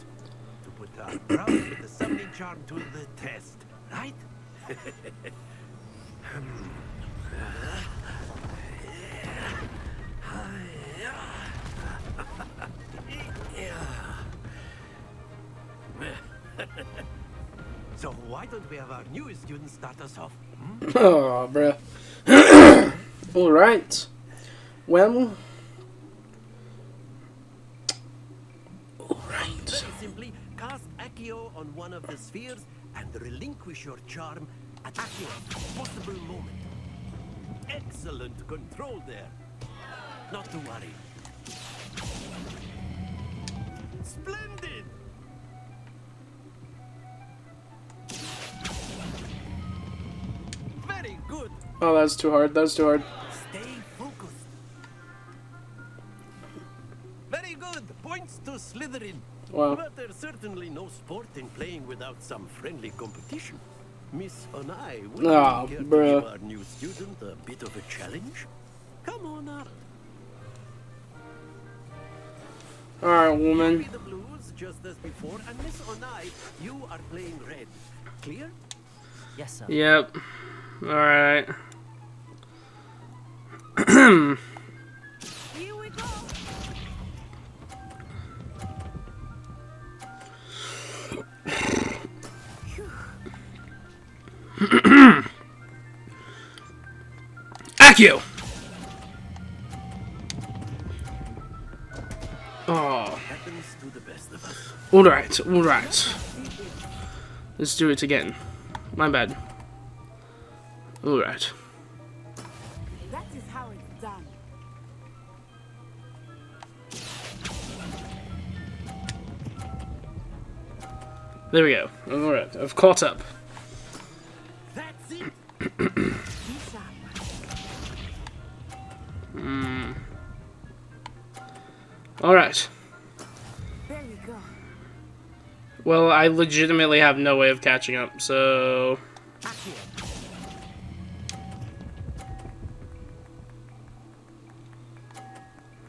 to put our prowess with the summoning charm to the test, right? So why don't we have our newest student start us off? Oh, bruh. Alright. Well. Alright. Very simply, cast Accio on one of the spheres and relinquish your charm at Accio's possible moment. Excellent control there. Not to worry. Splendid! Very good. Oh, that's too hard. That's too hard. Stay focused. Very good. Points to Slytherin. Wow. But there's certainly no sport in playing without some friendly competition. Miss Onai, would you care to give our new student a bit of a challenge? Come on up. Alright, woman. Be the blues just as before, and Miss Onai, you are playing red. Clear? Yes, sir. Yep. Alright. Here we go. Accio! Oh. Happens to the best of us. Alright, alright. Let's do it again. My bad. Alright. That is how it's done. There we go. Alright, I've caught up. That's it. Alright. There we go. Well, I legitimately have no way of catching up, so...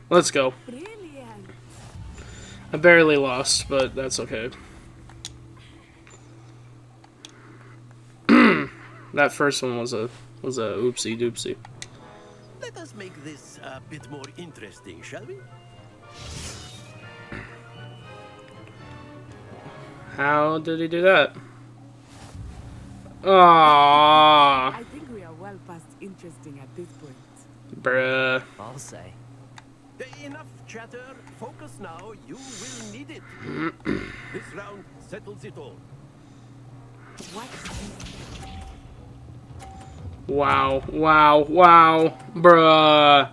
Let's go. Brilliant. I barely lost, but that's okay. That first one was a oopsie doopsie. Let us make this a bit more interesting, shall we? How did he do that? Aww. I think we are well past interesting at this point. Bruh. I'll say. Enough chatter. Focus now. You will need it. This round settles it all. Wow, wow, wow. Bruh.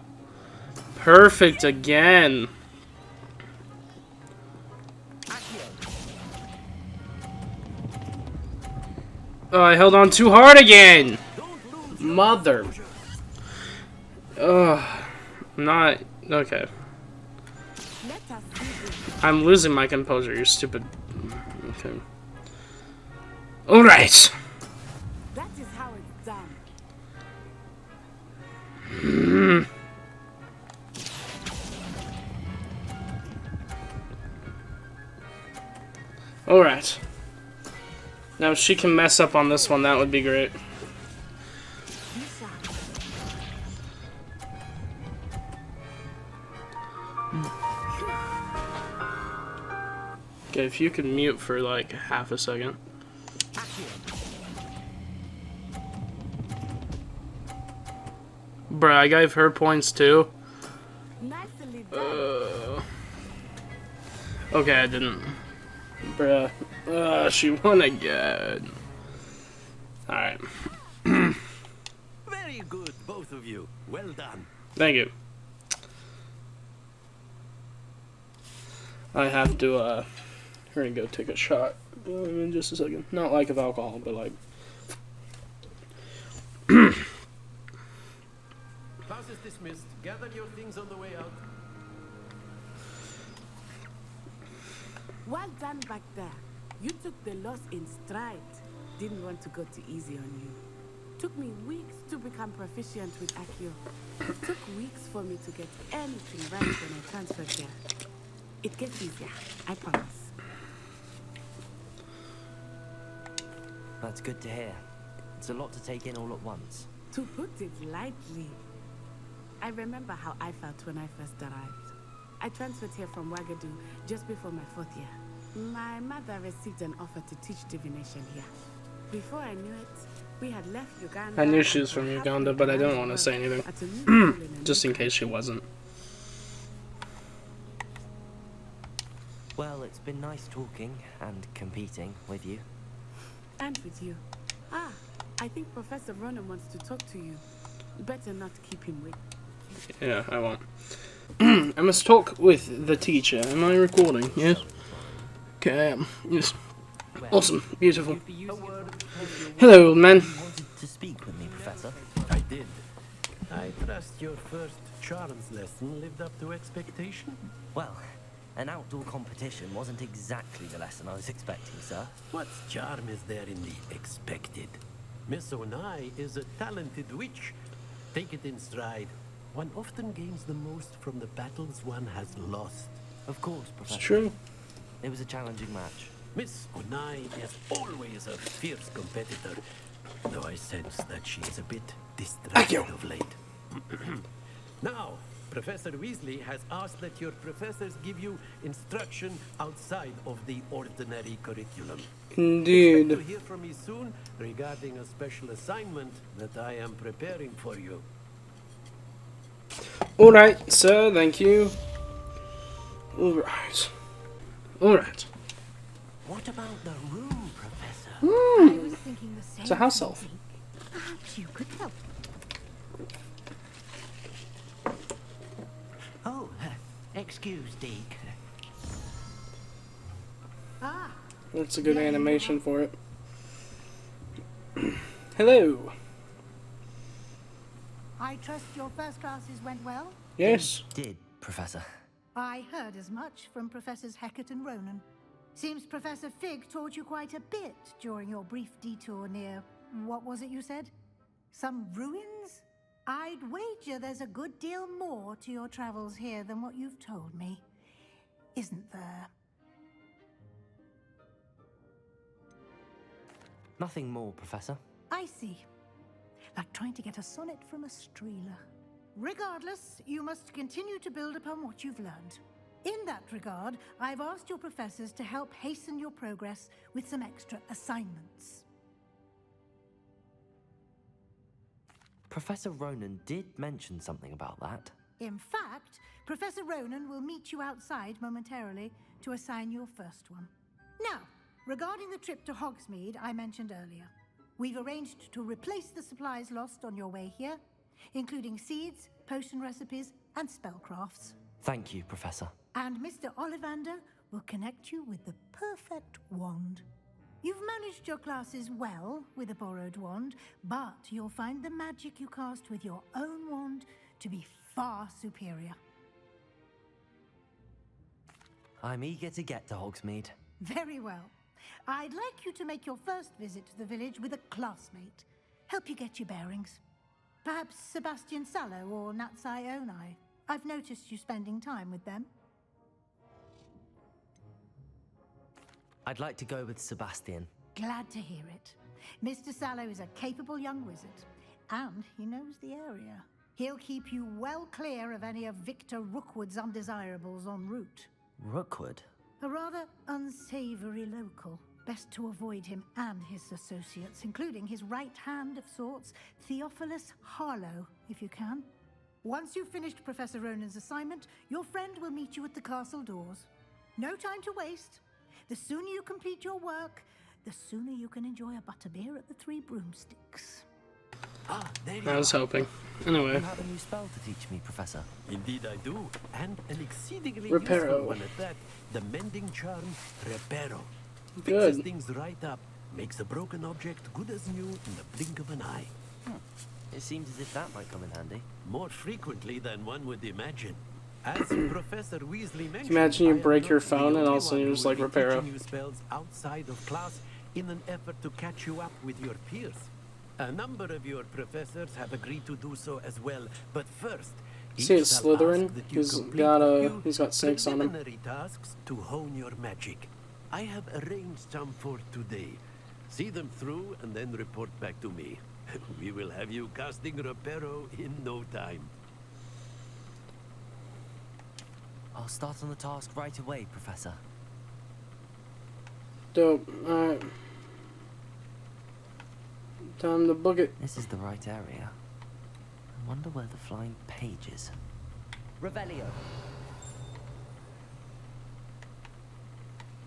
Perfect again. Oh, I held on too hard again! Mother. Ugh. Not... Okay. I'm losing my composure, you stupid... Okay. Alright! That is how it's done. Alright. Now, if she can mess up on this one, that would be great. Okay, if you could mute for like half a second. Bruh, I gave her points too. Okay, I didn't. Bruh. She won again. Alright. Very good, both of you. Well done. Thank you. I have to, hurry and go take a shot in just a second. Not like of alcohol, but like... Class is dismissed. Gather your things on the way out. Well done back there. You took the loss in stride. Didn't want to go too easy on you. Took me weeks to become proficient with Accio. Took weeks for me to get anything right when I transferred here. It gets easier, I promise. That's good to hear. It's a lot to take in all at once. To put it lightly, I remember how I felt when I first arrived. I transferred here from Wagadu just before my 4th year. My mother received an offer to teach divination here. Before I knew it, we had left Uganda. I knew she was from Uganda, but I didn't want to say anything. Just in case she wasn't. Well, it's been nice talking and competing with you. And with you. Ah, I think Professor Ronan wants to talk to you. Better not keep him waiting. Yeah, I won't. I must talk with the teacher. Am I recording? Yes? Okay, I am. Yes. Awesome. Beautiful. Hello, old man. You wanted to speak with me, Professor? I did. I trust your first charms lesson lived up to expectation. Well, an outdoor competition wasn't exactly the lesson I was expecting, sir. What charm is there in the expected? Miss Onai is a talented witch. Take it in stride. One often gains the most from the battles one has lost. Of course, Professor. It's true. It was a challenging match. Miss Onai is always a fierce competitor, though I sense that she is a bit distracted of late. Now, Professor Weasley has asked that your professors give you instruction outside of the ordinary curriculum. Indeed. Expect to hear from me soon regarding a special assignment that I am preparing for you. Alright, sir, thank you. Alright. Alright. What about the room, Professor? I was thinking the same. It's a house thing, elf. Zeke. Perhaps you could help. Oh, excuse, Deke. Ah, That's a good animation for it. Hello. I trust your first classes went well? Yes. Did, Professor. I heard as much from Professors Hecat and Ronan. Seems Professor Fig taught you quite a bit during your brief detour near... what was it you said? Some ruins? I'd wager there's a good deal more to your travels here than what you've told me. Isn't there? Nothing more, Professor. I see. Like trying to get a sonnet from a streeler. Regardless, you must continue to build upon what you've learned. In that regard, I've asked your professors to help hasten your progress with some extra assignments. Professor Ronan did mention something about that. In fact, Professor Ronan will meet you outside momentarily to assign your first one. Now, regarding the trip to Hogsmeade I mentioned earlier, we've arranged to replace the supplies lost on your way here, including seeds, potion recipes, and spellcrafts. Thank you, Professor. And Mr. Ollivander will connect you with the perfect wand. You've managed your classes well with a borrowed wand, but you'll find the magic you cast with your own wand to be far superior. I'm eager to get to Hogsmeade. Very well. I'd like you to make your first visit to the village with a classmate. Help you get your bearings. Perhaps Sebastian Sallow or Natsai Onai. I've noticed you spending time with them. I'd like to go with Sebastian. Glad to hear it. Mr. Sallow is a capable young wizard, and he knows the area. He'll keep you well clear of any of Victor Rookwood's undesirables en route. Rookwood? A rather unsavory local. Best to avoid him and his associates, including his right hand of sorts, Theophilus Harlow, if you can. Once you've finished Professor Ronan's assignment, your friend will meet you at the castle doors. No time to waste. The sooner you complete your work, the sooner you can enjoy a butterbeer at the Three Broomsticks. Ah, there you I was are. hoping. Anyway. You have a new spell to teach me, Professor. Indeed I do, and an exceedingly Reparo. useful one at that. The mending charm, Reparo. Good. Fixes things right up, makes a broken object good as new in the blink of an eye. It seems as if that might come in handy. More frequently than one would imagine. As Professor Weasley mentioned, Imagine you I am break not your the phone and only all of a sudden one you're who just like, will be Reparo. teaching you spells outside of class in an effort to catch you up with your peers. A number of your professors have agreed to do so as well, but first, See, each it's shall Slytherin. ask that you He's complete got a few he's got snakes on him. preliminary tasks to hone your magic. I have arranged some for today. See them through and then report back to me. We will have you casting Reparo in no time. I'll start on the task right away, Professor. Dope. Alright. Time to book it. This is the right area. I wonder where the flying page is. Revelio.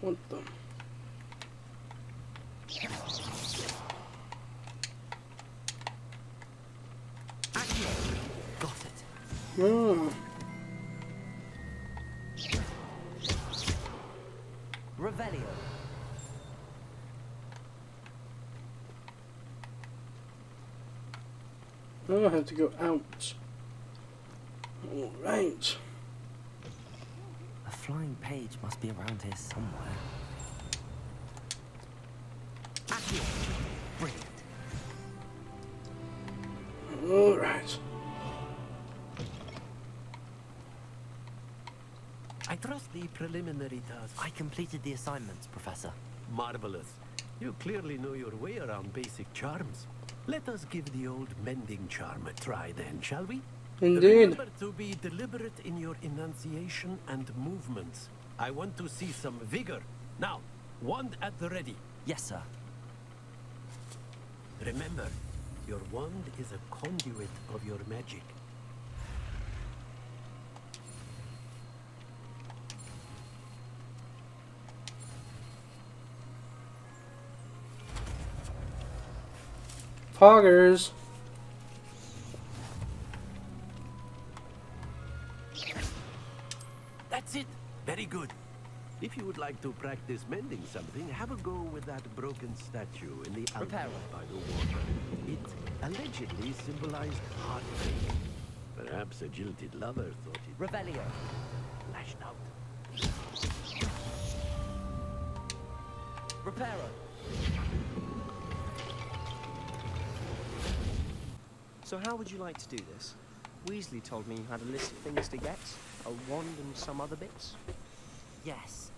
What the? Got it. Oh. Revelio. Oh, I have to go out. Alright. A flying page must be around here somewhere. Brilliant. Alright. I trust the preliminary tasks. I completed the assignments, Professor. Marvelous. You clearly know your way around basic charms. Let us give the old mending charm a try then, shall we? Indeed. Remember to be deliberate in your enunciation and movements. I want to see some vigor. Now, wand at the ready. Yes, sir. Remember, your wand is a conduit of your magic. Poggers. That's it. Very good. If you would like to practice mending something, have a go with that broken statue in the alcove by the water. It allegedly symbolized heartbreak. Perhaps a jilted lover thought it... Revelio. Lashed out. Reparo. So how would you like to do this? Weasley told me you had a list of things to get, a wand and some other bits. Yes.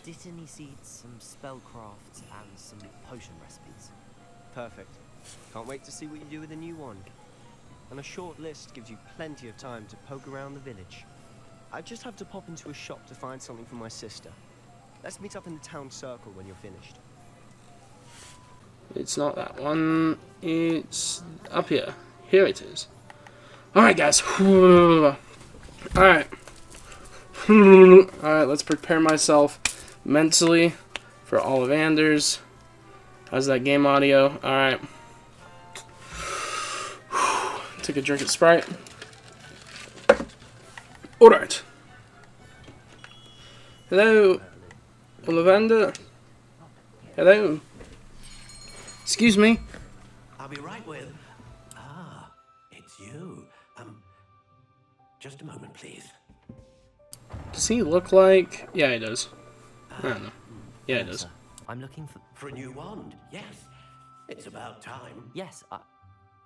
Dittany seeds, some spellcrafts, and some potion recipes. Perfect. Can't wait to see what you do with the new wand. And a short list gives you plenty of time to poke around the village. I just have to pop into a shop to find something for my sister. Let's meet up in the town circle when you're finished. It's not that one. It's up here. Here it is. Alright, guys. Alright. Alright, let's prepare myself mentally for Ollivanders. How's that game audio? Alright. Take a drink of Sprite. Alright. Hello, Ollivander. Hello. Excuse me. I'll be right with... Ah, it's you. Just a moment, please. Does he look like... Yeah, he does. I don't know. Yeah, he does. I'm looking for a new wand, yes. It's about time. Yes,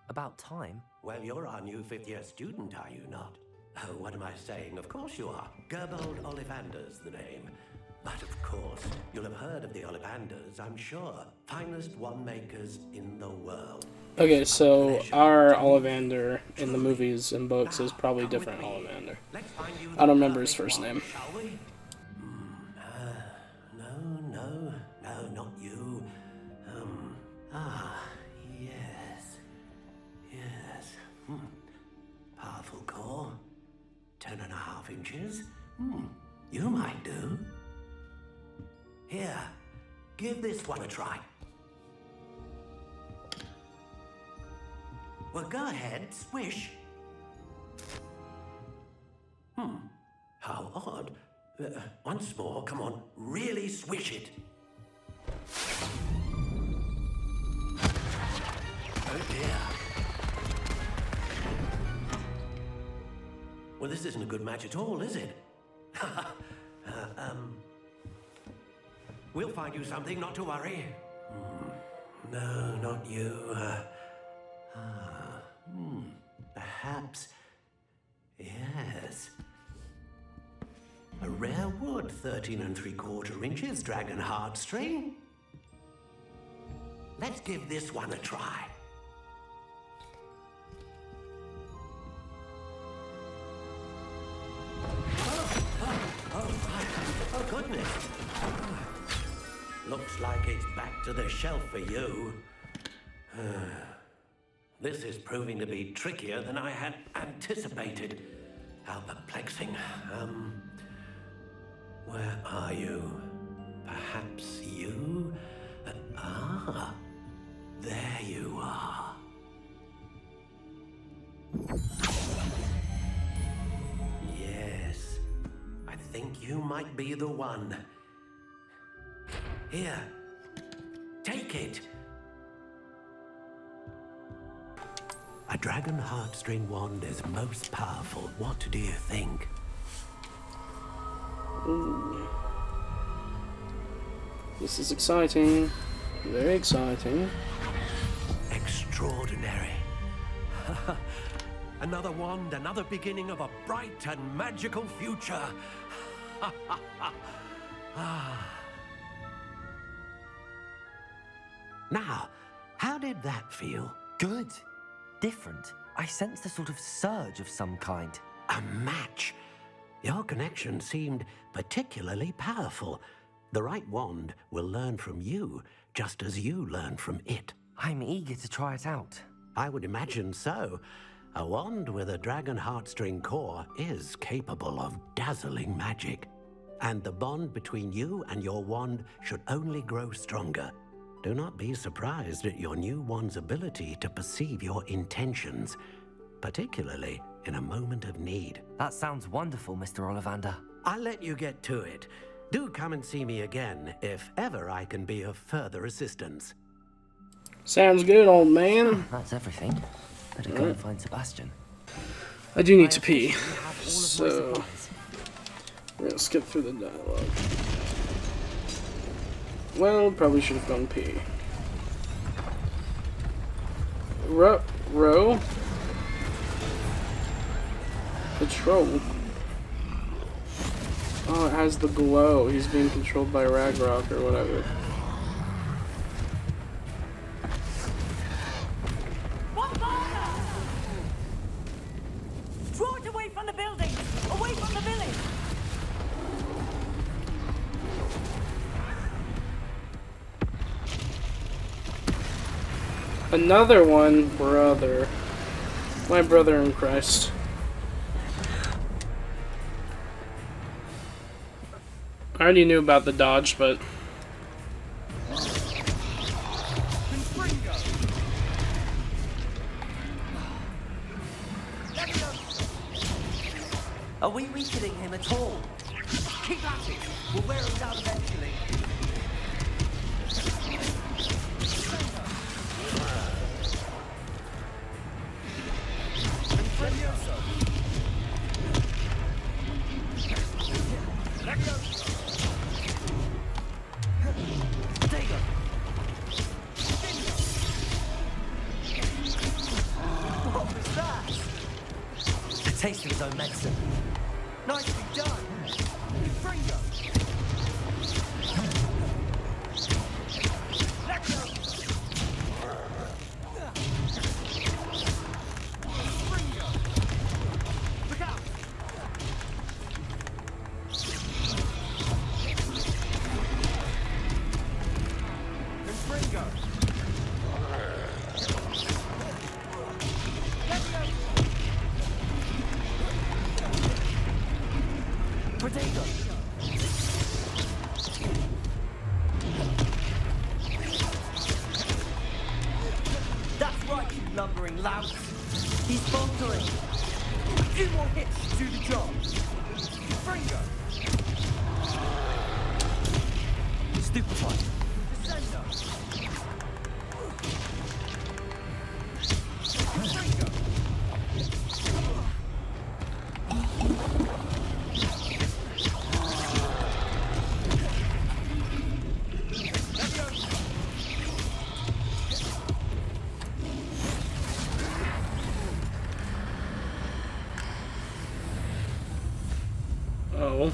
about time? Well, you're our new fifth-year student, are you not? Oh, what am I saying? Of course you are. Gerbold Ollivander's the name. But of course, you'll have heard of the Ollivanders, I'm sure. Finest wand makers in the world. Okay, so our Ollivander in the movies and books is probably different Ollivander. I don't remember his first name. No, not you. Yes. Powerful core. 10.5 inches. You might do. Here, give this one a try. Well, go ahead, swish. How odd. Once more, come on, really swish it. Oh dear. Well, this isn't a good match at all, is it? We'll find you something, not to worry. No, not you. Perhaps. Yes. A rare wood, 13 3/4 inches, dragon heartstring. Let's give this one a try. Oh, goodness. Looks like it's back to the shelf for you. This is proving to be trickier than I had anticipated. How perplexing. Where are you? Perhaps you? There you are. Yes, I think you might be the one. Here, take it. A dragon heartstring wand is most powerful. What do you think? Ooh. This is exciting. Very exciting. Extraordinary. Another wand, another beginning of a bright and magical future. Now, how did that feel? Good. Different. I sensed a sort of surge of some kind. A match. Your connection seemed particularly powerful. The right wand will learn from you, just as you learn from it. I'm eager to try it out. I would imagine so. A wand with a dragon heartstring core is capable of dazzling magic. And the bond between you and your wand should only grow stronger. Do not be surprised at your new one's ability to perceive your intentions, particularly in a moment of need. That sounds wonderful, Mr. Ollivander. I'll let you get to it. Do come and see me again if ever I can be of further assistance. Sounds good, old man. That's everything. Better go and find Sebastian. I do need to pee, so we're gonna skip through the dialogue. Well, probably should have gone pee. Row? Patrol. Oh, it has the glow. He's being controlled by Ragnarok or whatever. Draw it away from the building! Away from the village! Another one, brother. My brother in Christ. I already knew about the dodge, but... Are we weakening him at all? Keep at it! We'll wear him down eventually. What was that? The taste of his own medicine. Nicely done. Fringo. Let go. Fringo. Look out. Fringo. Let go. Protego! That's right, you lumbering louse! He's faltering! A few more hits to do the job! Fringo. Stupefied! Descendo. Oh.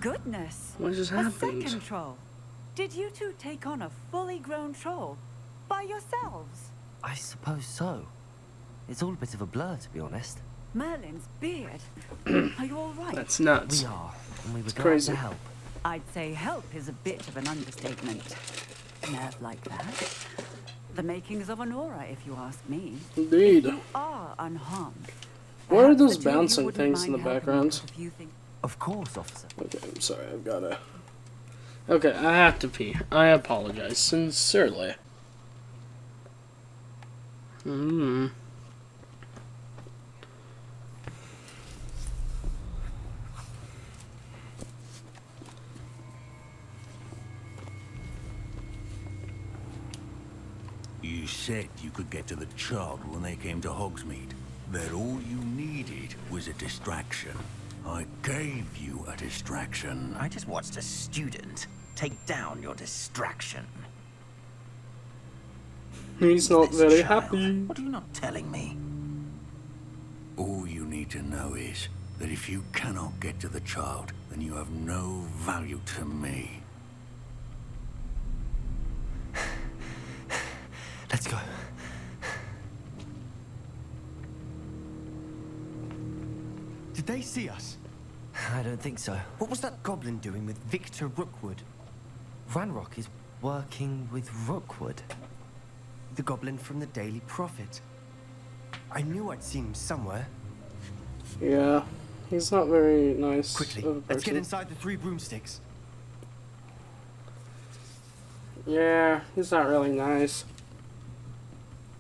Goodness. What just A happened? second troll. Did you two take on a fully grown troll by yourselves? I suppose so. It's all a bit of a blur, to be honest. Merlin's beard. Are you all right? That's nuts. We are, and we were It's glad crazy. to help. I'd say help is a bit of an understatement. Nerve like that. The makings of an aura, if you ask me. Indeed. If you are unharmed. What are perhaps those the two of you bouncing wouldn't things in the mind helping me background? put a few things- Of course, officer. Okay, I'm sorry, I've gotta... Okay, I have to pee. I apologize, sincerely. You said you could get to the child when they came to Hogsmeade. That all you needed was a distraction. I gave you a distraction. I just watched a student take down your distraction. He's not This very child, happy. What are you not telling me? All you need to know is that if you cannot get to the child, then you have no value to me. Let's go. Did they see us? I don't think so. What was that goblin doing with Victor Rookwood? Ranrock is working with Rookwood. The goblin from the Daily Prophet. I knew I'd seen him somewhere. Yeah, he's not very nice Quickly, of a person. let's get inside the 3 broomsticks. Yeah, he's not really nice.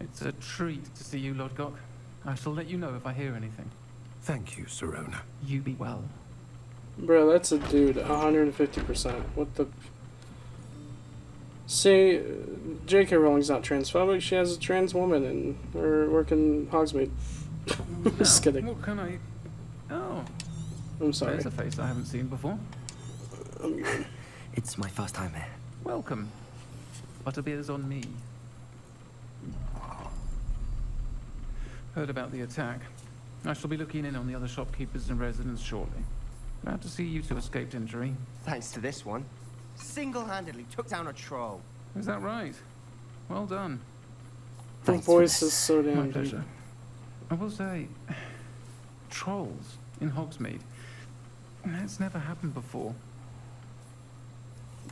It's a treat to see you, Lodgok. I shall let you know if I hear anything. Thank you, Sirona. You be well. Bro, that's a dude, 150%. What the... See, J.K. Rowling's not transphobic, she has a trans woman and we're working Hogsmeade. Just kidding. What can I... Oh. I'm sorry. There's a face I haven't seen before. I'm good. It's my first time here. Welcome. Butterbeer's on me. Heard about the attack. I shall be looking in on the other shopkeepers and residents shortly. Glad to see you two escaped injury. Thanks to this one. Single-handedly took down a troll. Is that right? Well done. Her voice is so damn My deep. pleasure. I will say, trolls in Hogsmeade. That's never happened before.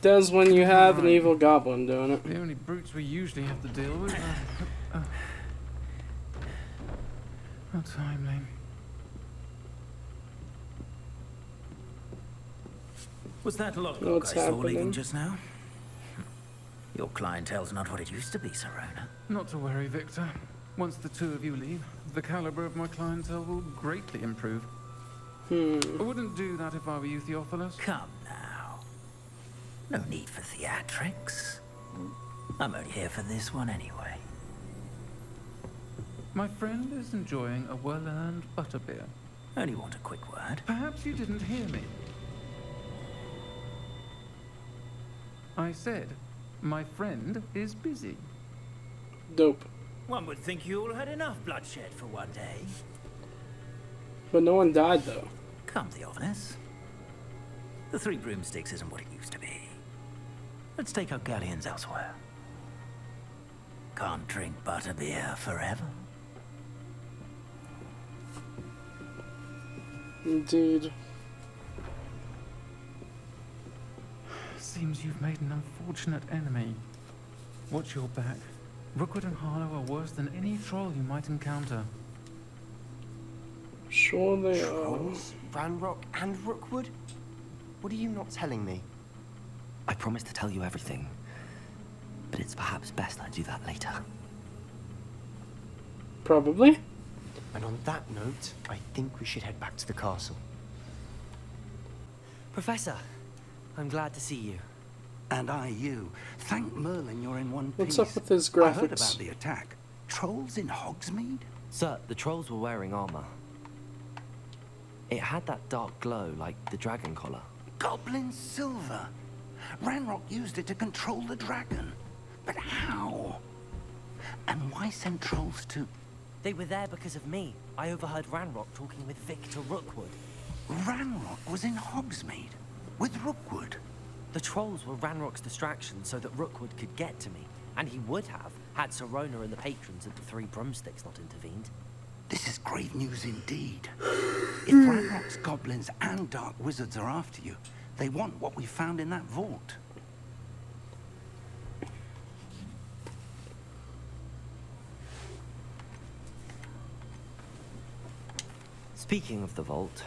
Does when you have an evil goblin doing it. The only brutes we usually have to deal with are... How timely. Was that What's Lodgok I saw happening? leaving just now? Your clientele's not what it used to be, Sirona. Not to worry, Victor. Once the two of you leave, the caliber of my clientele will greatly improve. I wouldn't do that if I were you, Theophilus. Come now. No need for theatrics. I'm only here for this one anyway. My friend is enjoying a well-earned butterbeer. Only want a quick word. Perhaps you didn't hear me. I said, my friend is busy. Dope. One would think you all had enough bloodshed for one day. But no one died though. Come, Theophilus. The 3 broomsticks isn't what it used to be. Let's take our galleons elsewhere. Can't drink butterbeer forever. Indeed. Seems you've made an unfortunate enemy. Watch your back. Rookwood and Harlow are worse than any troll you might encounter. Sure they Trolls? Ranrock and Rookwood? What are you not telling me? I promise to tell you everything, but it's perhaps best I do that later. Probably. And on that note, I think we should head back to the castle. Professor, I'm glad to see you. And I you. Thank Merlin you're in one What's piece. up with his I heard graphics? about the attack. Trolls in Hogsmeade? Sir, the trolls were wearing armor. It had that dark glow like the dragon collar. Goblin silver. Ranrock used it to control the dragon. But how? And why send trolls to... They were there because of me. I overheard Ranrock talking with Victor Rookwood. Ranrock was in Hogsmeade with Rookwood. The trolls were Ranrock's distraction so that Rookwood could get to me. And he would have, had Sirona and the patrons at the 3 broomsticks not intervened. This is grave news indeed. If Ranrock's goblins and dark wizards are after you, they want what we found in that vault. Speaking of the vault,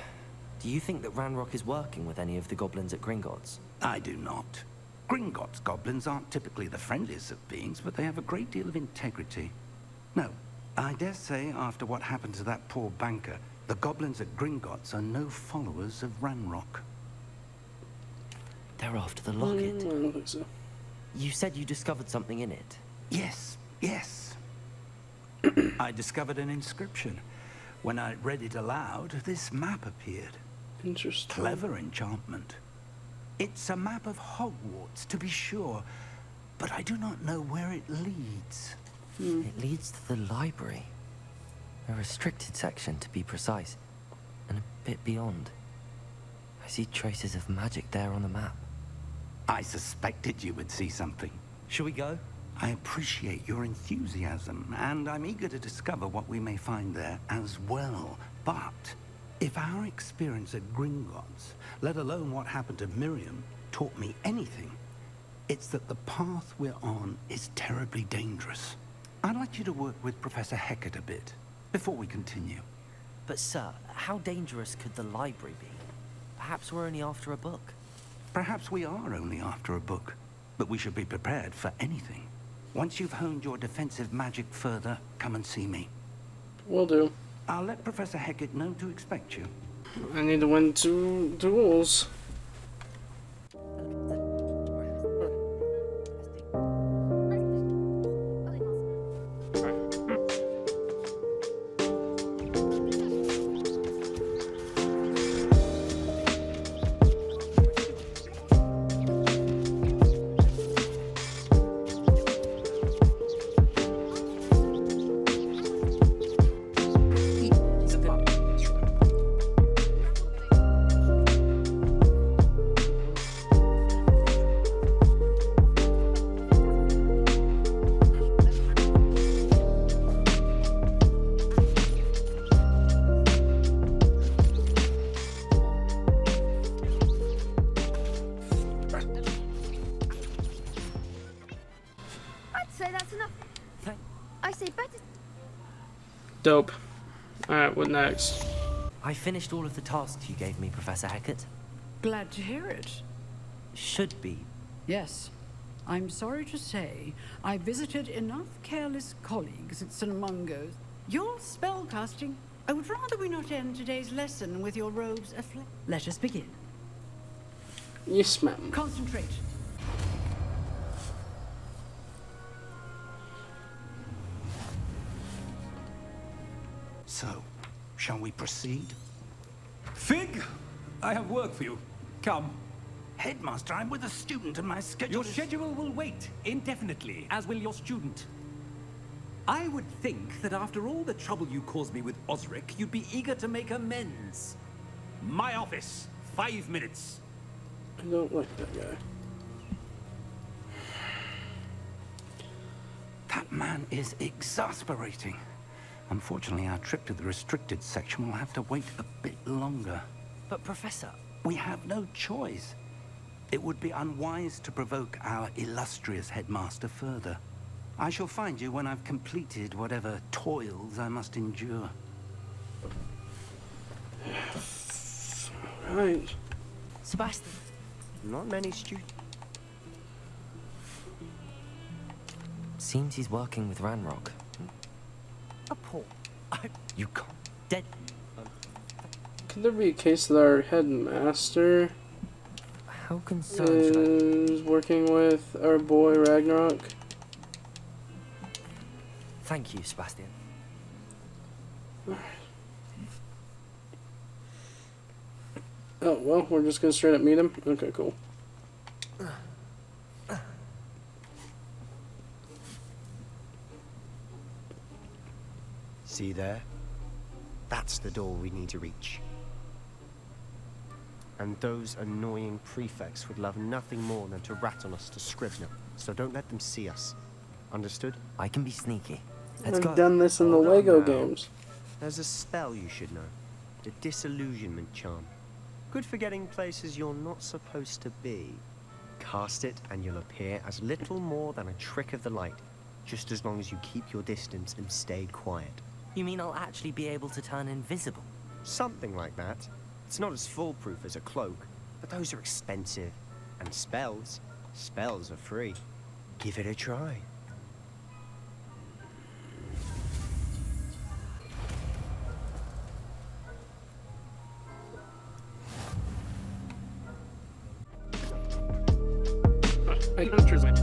do you think that Ranrock is working with any of the goblins at Gringotts? I do not. Gringotts goblins aren't typically the friendliest of beings, but they have a great deal of integrity. No, I dare say after what happened to that poor banker, the goblins at Gringotts are no followers of Ranrock. They're after the locket. I don't think so. You said you discovered something in it. Yes, yes. I discovered an inscription. When I read it aloud, this map appeared. Interesting. Clever enchantment. It's a map of Hogwarts, to be sure, but I do not know where it leads. It leads to the library. A restricted section, to be precise, and a bit beyond. I see traces of magic there on the map. I suspected you would see something. Shall we go? I appreciate your enthusiasm, and I'm eager to discover what we may find there as well. But if our experience at Gringotts, let alone what happened to Miriam, taught me anything, it's that the path we're on is terribly dangerous. I'd like you to work with Professor Hecat a bit before we continue. But sir, how dangerous could the library be? Perhaps we're only after a book. Perhaps we are only after a book, but we should be prepared for anything. Once you've honed your defensive magic further, come and see me. Will do. I'll let Professor Hecat know to expect you. I need to win 2 duels. Dope. Alright, what next? I finished all of the tasks you gave me, Professor Hecat. Glad to hear it. Should be. Yes. I'm sorry to say, I visited enough careless colleagues at St. Mungo's. Your spellcasting. I would rather we not end today's lesson with your robes aflame. Let us begin. Yes, ma'am. Concentrate. So, shall we proceed? Fig, I have work for you. Come. Headmaster, I'm with a student and my schedule Your schedule will wait indefinitely, as will your student. I would think that after all the trouble you caused me with Osric, you'd be eager to make amends. My office, 5 minutes. I don't like that guy. That man is exasperating. Unfortunately, our trip to the restricted section will have to wait a bit longer. But Professor... We have no choice. It would be unwise to provoke our illustrious headmaster further. I shall find you when I've completed whatever toils I must endure. Right. Sebastian. Not many students. Seems he's working with Ranrock. A paw. You can't. Dead. Could there be a case that our headmaster How concerned should I... is working with our boy Ragnarok? Thank you, Sebastian. Oh, well, we're just gonna straight up meet him? Okay, cool. See there? That's the door we need to reach. And those annoying prefects would love nothing more than to rat on us to Scrivener. So don't let them see us. Understood? I can be sneaky. I've done this in the Lego games. There's a spell you should know. The disillusionment charm. Good for getting places you're not supposed to be. Cast it and you'll appear as little more than a trick of the light. Just as long as you keep your distance and stay quiet. You mean I'll actually be able to turn invisible? Something like that. It's not as foolproof as a cloak, but those are expensive. And spells are free. Give it a try. I don't choose it.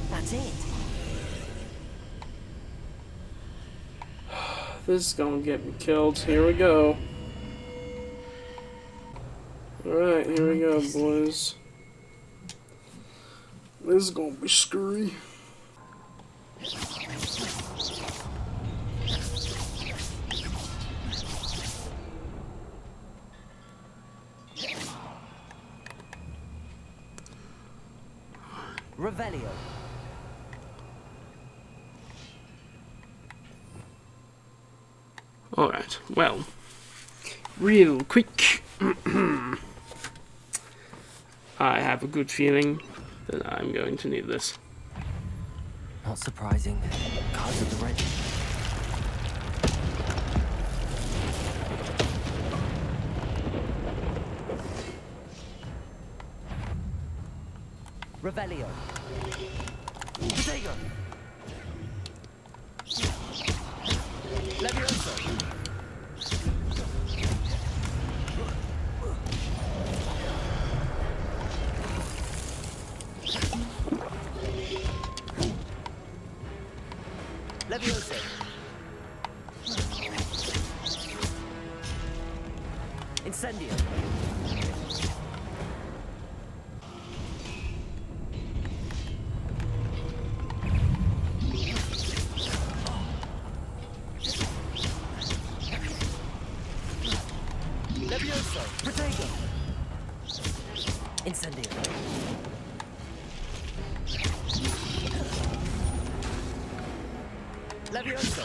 That's it. This is gonna get me killed. Here we go. Alright, here we go, boys. This is gonna be scary. Revelio. Alright, well, real quick. I have a good feeling that I'm going to need this. Not surprising. Cards of the red. Revelio. Potato. Levioso. Levioso. Incendio. Levioso. Protego. Incendio. Levioso.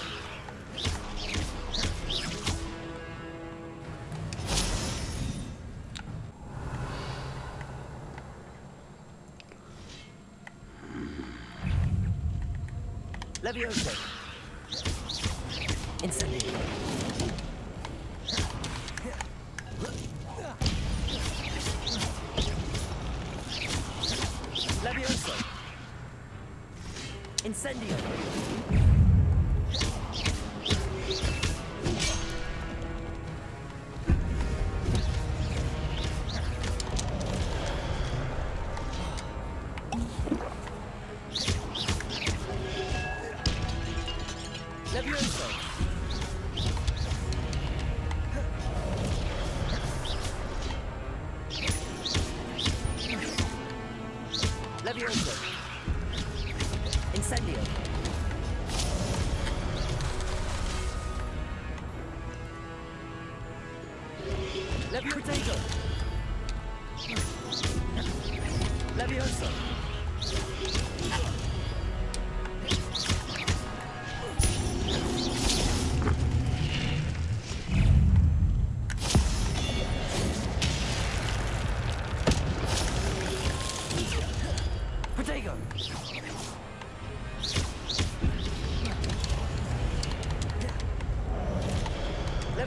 Levioso. Incendio. Levioso. Incendio. Levioso. Levioso. Incendio. Levioso. Levioso.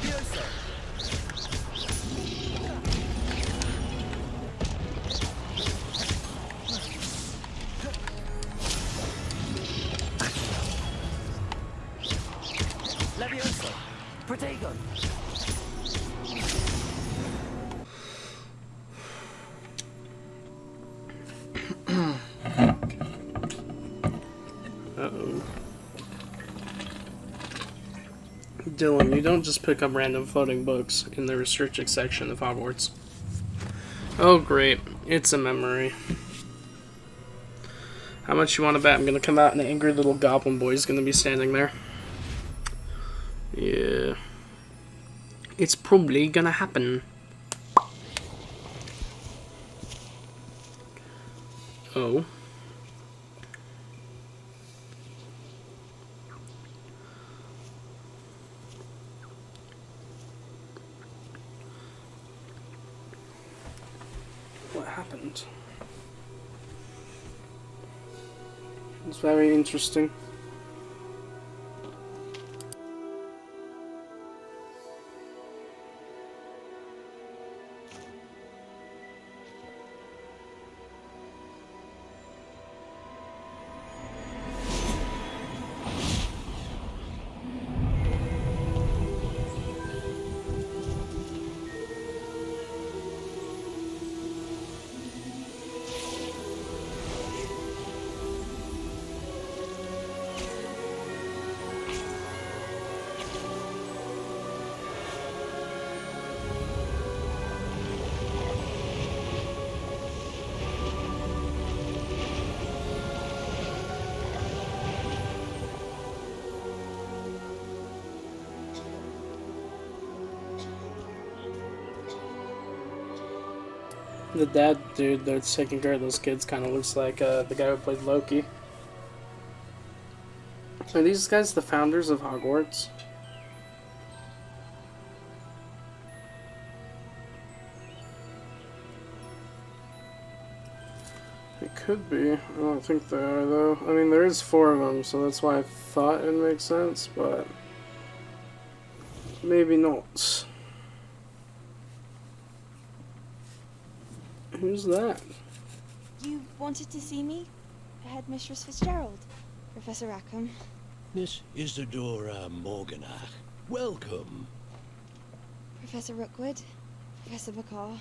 Levioso! Levioso! Protego! Uh-oh. Dylan, you don't just pick up random floating books in the restricted section of Hogwarts. Oh great, it's a memory. How much you want to bet I'm gonna come out and the angry little goblin boy is gonna be standing there? Yeah. It's probably gonna happen. Oh. What happened? It's very interesting. The dad dude that's taking care of those kids kind of looks like the guy who played Loki. Are these guys the founders of Hogwarts? It could be. I don't think they are, though. I mean, there is 4 of them, so that's why I thought it would make sense, but maybe not. Who's that? You wanted to see me? Headmistress Fitzgerald. Professor Rackham. Miss Isadora Morganach, welcome. Professor Rookwood. Professor Bakar.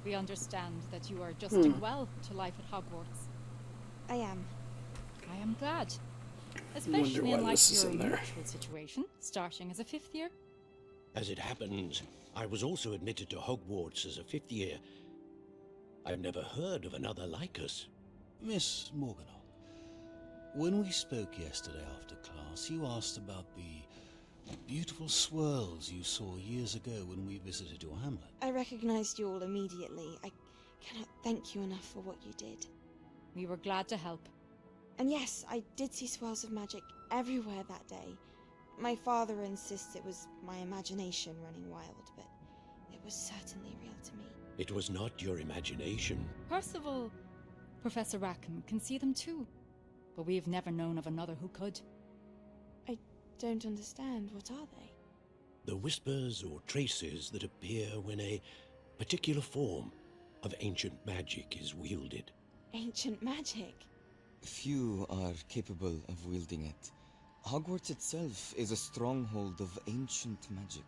We understand that you are adjusting well to life at Hogwarts. I am. I am glad. Especially in light this of is your in there. unusual situation, starting as a 5th year. As it happens, I was also admitted to Hogwarts as a 5th year. I've never heard of another like us. Miss Morganach, when we spoke yesterday after class, you asked about the beautiful swirls you saw years ago when we visited your hamlet. I recognized you all immediately. I cannot thank you enough for what you did. We were glad to help. And yes, I did see swirls of magic everywhere that day. My father insists it was my imagination running wild, but it was certainly real to me. It was not your imagination. Percival, Professor Rackham can see them too, but we've never known of another who could. I don't understand. What are they? The whispers or traces that appear when a particular form of ancient magic is wielded. Ancient magic? Few are capable of wielding it. Hogwarts itself is a stronghold of ancient magic.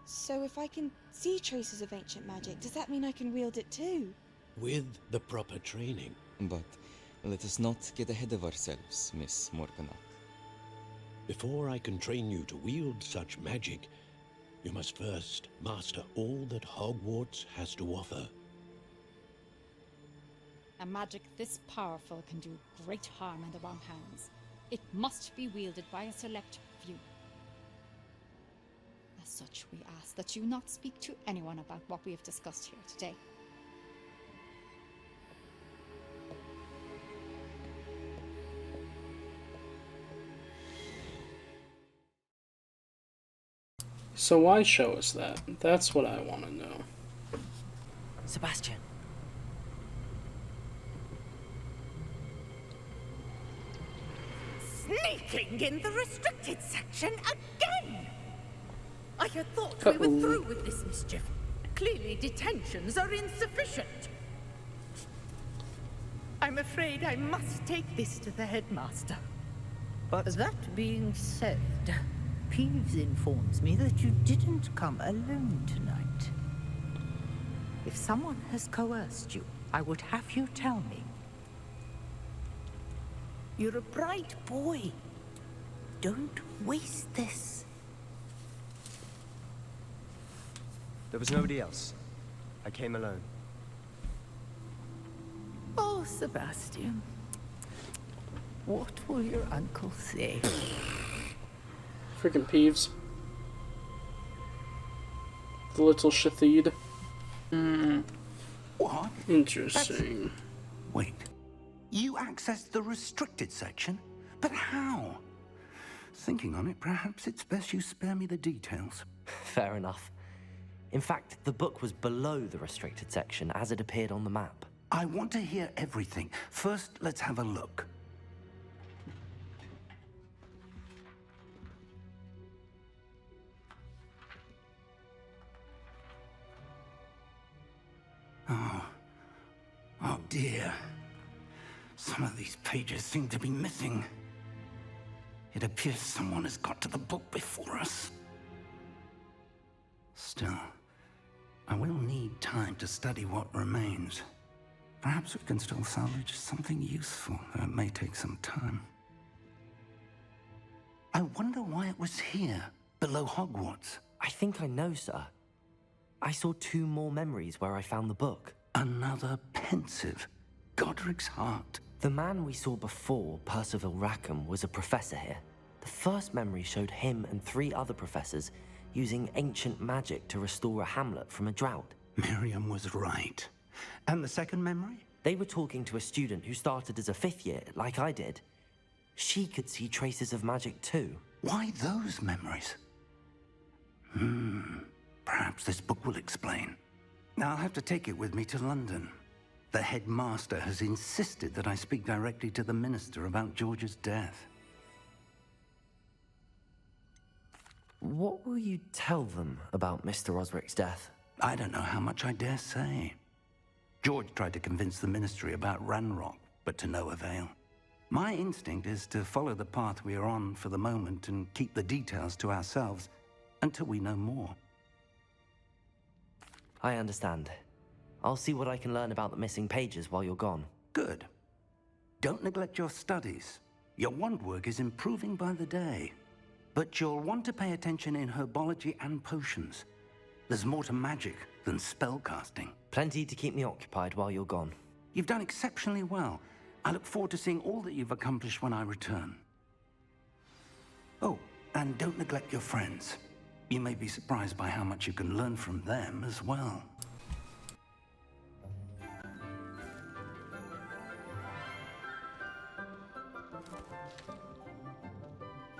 So if I can see traces of ancient magic, does that mean I can wield it too? With the proper training. But let us not get ahead of ourselves, Miss Morganach. Before I can train you to wield such magic, you must first master all that Hogwarts has to offer. A magic this powerful can do great harm in the wrong hands. It must be wielded by a select few. As such, we ask that you not speak to anyone about what we have discussed here today. So why show us that? That's what I want to know. Sebastian. Sneaking in the restricted section again! I had thought we were through with this mischief. Clearly detentions are insufficient. I'm afraid I must take this to the headmaster. But that being said, Peeves informs me that you didn't come alone tonight. If someone has coerced you, I would have you tell me. You're a bright boy. Don't waste this. There was nobody else. I came alone. Oh, Sebastian. What will your uncle say? Freaking Peeves. The little Shathid. What? Interesting. Wait. You accessed the restricted section? But how? Thinking on it, perhaps it's best you spare me the details. Fair enough. In fact, the book was below the restricted section as it appeared on the map. I want to hear everything. First, let's have a look. Oh dear. Some of these pages seem to be missing. It appears someone has got to the book before us. Still, I will need time to study what remains. Perhaps we can still salvage something useful, though it may take some time. I wonder why it was here, below Hogwarts. I think I know, sir. I saw 2 more memories where I found the book. Another pensive. Godric's heart. The man we saw before, Percival Rackham, was a professor here. The first memory showed him and 3 other professors using ancient magic to restore a hamlet from a drought. Miriam was right. And the second memory? They were talking to a student who started as a 5th year, like I did. She could see traces of magic too. Why those memories? Perhaps this book will explain. I'll have to take it with me to London. The headmaster has insisted that I speak directly to the minister about George's death. What will you tell them about Mr. Osric's death? I don't know how much I dare say. George tried to convince the ministry about Ranrock, but to no avail. My instinct is to follow the path we are on for the moment and keep the details to ourselves until we know more. I understand. I'll see what I can learn about the missing pages while you're gone. Good. Don't neglect your studies. Your wand work is improving by the day. But you'll want to pay attention in herbology and potions. There's more to magic than spellcasting. Plenty to keep me occupied while you're gone. You've done exceptionally well. I look forward to seeing all that you've accomplished when I return. Oh, and don't neglect your friends. You may be surprised by how much you can learn from them as well.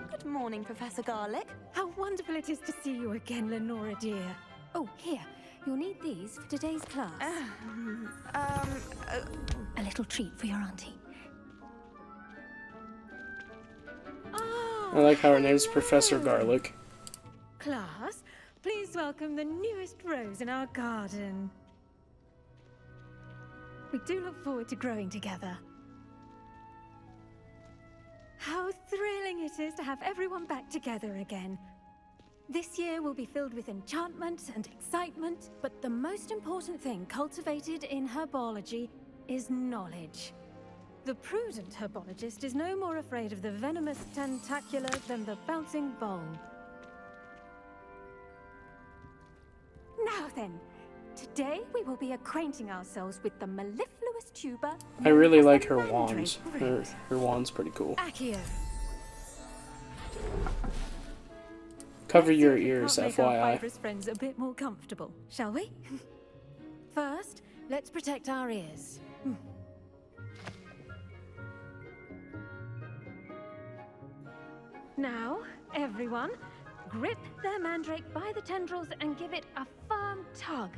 Good morning, Professor Garlick. How wonderful it is to see you again, Lenora dear. Oh, here. You'll need these for today's class. A little treat for your auntie. I like how her name's Professor Garlic. Class, please welcome the newest rose in our garden. We do look forward to growing together. How thrilling it is to have everyone back together again. This year will be filled with enchantment and excitement, but the most important thing cultivated in herbology is knowledge. The prudent herbologist is no more afraid of the venomous tentacular than the bouncing bulb. Now then, today we will be acquainting ourselves with the mellifluous tuber. I really like her wand. Her wand's pretty cool. Accio. Cover your ears, Make our FYI. fibrous friends a bit more comfortable, shall we? First, let's protect our ears. Now, everyone, grip their mandrake by the tendrils and give it a firm tug.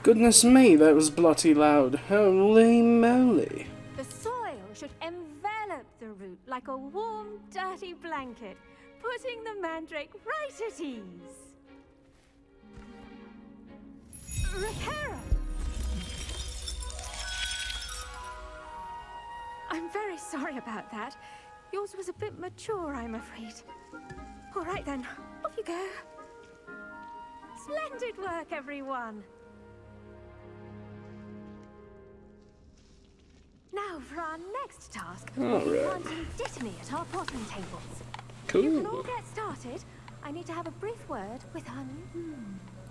Goodness me, that was bloody loud. Holy moly. The soil should envelop the root like a warm, dirty blanket, putting the mandrake right at ease. Reparo! I'm very sorry about that. Yours was a bit mature, I'm afraid. All right then, off you go. Splendid work, everyone. Now for our next task, we'll be planting dittany at our potting tables. Cool. You can all get started. I need to have a brief word with our new...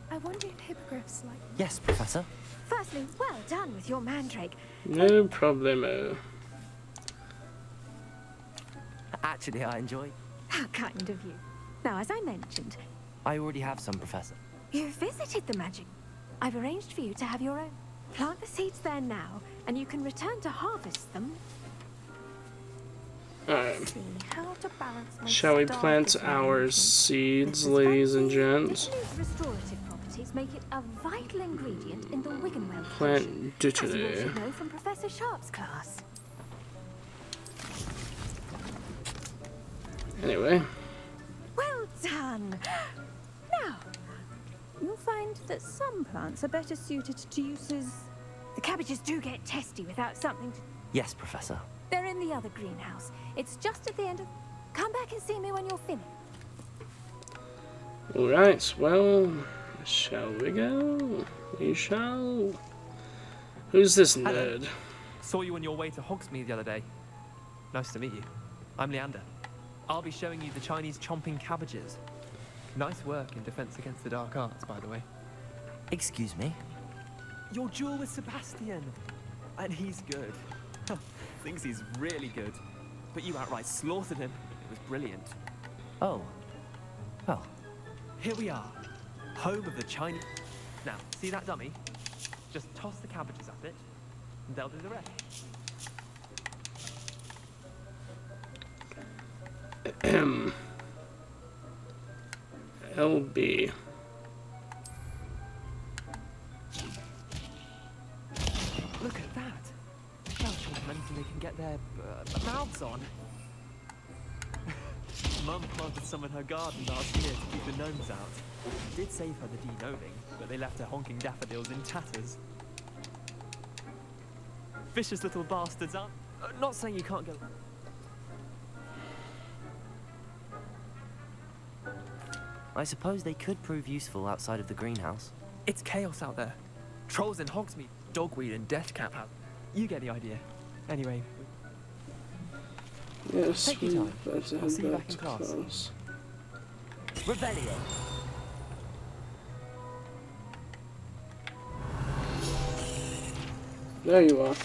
I wonder if hippogriffs like... Yes, Professor. Firstly, well done with your mandrake. No problemo. Actually, I enjoy... How kind of you. Now, as I mentioned... I already have some, Professor. You visited the magic. I've arranged for you to have your own. Plant the seeds there now, and you can return to harvest them. Alright. See how to balance my Shall we staff plant with our management. seeds, Mrs. ladies and Fancy, gents? Dittany's restorative properties make it a vital ingredient in the Wiggenweld potion, Plant as you all dittany. should know from Professor Sharp's class. Anyway. Well done! Now, you'll find that some plants are better suited to uses... The cabbages do get testy without something to... Yes, Professor. They're in the other greenhouse. It's just at the end of... Come back and see me when you're finished. Alright, well, shall we go? We shall. Who's this nerd? Saw you on your way to Hogsmeade the other day. Nice to meet you. I'm Leander. I'll be showing you the Chinese chomping cabbages. Nice work in defense against the dark arts, by the way. Excuse me? Your duel with Sebastian. And he's good. Thinks he's really good. But you outright slaughtered him. It was brilliant. Oh. Well. Here we are. Home of the Chinese... Now, see that dummy? Just toss the cabbages at it, and they'll do the rest. LB. Look at that. Belgians mentally can get their mouths on. Mum planted some in her garden last year to keep the gnomes out. Did save her the de-gnoming, but they left her honking daffodils in tatters. Vicious little bastards, aren't... not saying you can't go... I suppose they could prove useful outside of the greenhouse. It's chaos out there. Trolls in Hogsmeade, dogweed and deathcap out. You get the idea. Anyway. Yes, Take your time. better I'll see head you back back in to class. class. Revelio. There you are.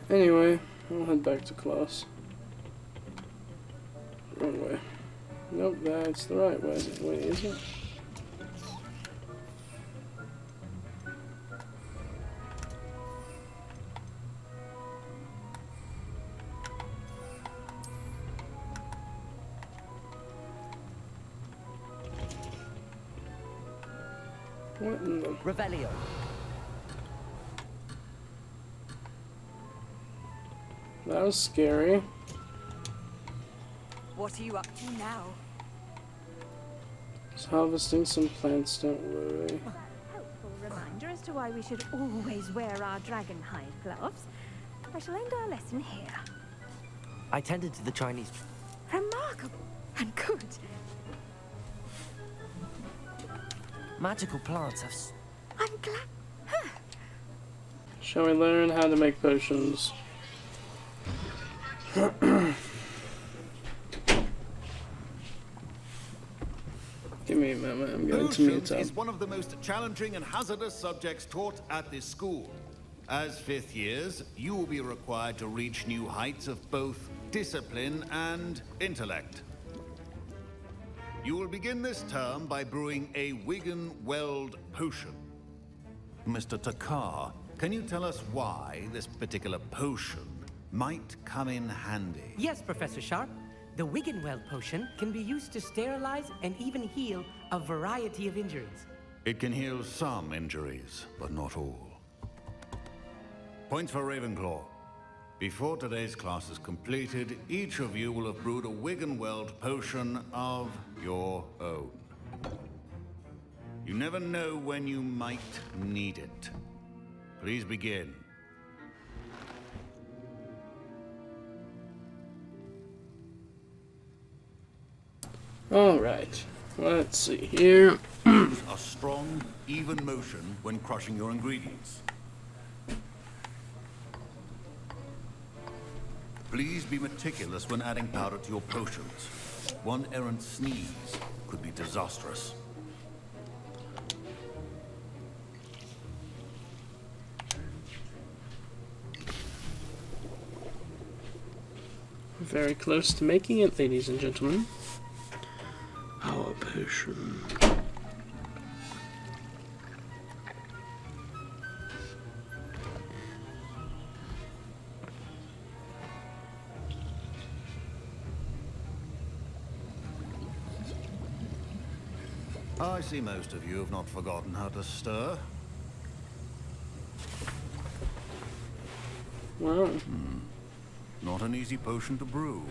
Anyway, I'll head back to class. Wrong way. Nope, that's the right way. Wait, is it? What in the... Revelio. That was scary. What are you up to now? Just harvesting some plants, don't worry. Helpful reminder as to why we should always wear our dragonhide gloves. I shall end our lesson here. I tended to the Chinese... Remarkable and good. Magical plants have... I'm glad... Shall we learn how to make potions? Give me a moment, I'm going to mute Potions up. is one of the most challenging and hazardous subjects taught at this school. As fifth years, you will be required to reach new heights of both discipline and intellect. You will begin this term by brewing a Wigan-Weld potion. Mr. Takar, can you tell us why this particular potion might come in handy? Yes, Professor Sharp. The Wigan-Weld potion can be used to sterilize and even heal a variety of injuries. It can heal some injuries, but not all. Points for Ravenclaw. Before today's class is completed, each of you will have brewed a Wigan-Weld potion of your own. You never know when you might need it. Please begin. Alright, let's see here. Use a strong, even motion when crushing your ingredients. Please be meticulous when adding powder to your potions. One errant sneeze could be disastrous. Very close to making it, ladies and gentlemen. Our potion. I see most of you have not forgotten how to stir. Wow. Not an easy potion to brew.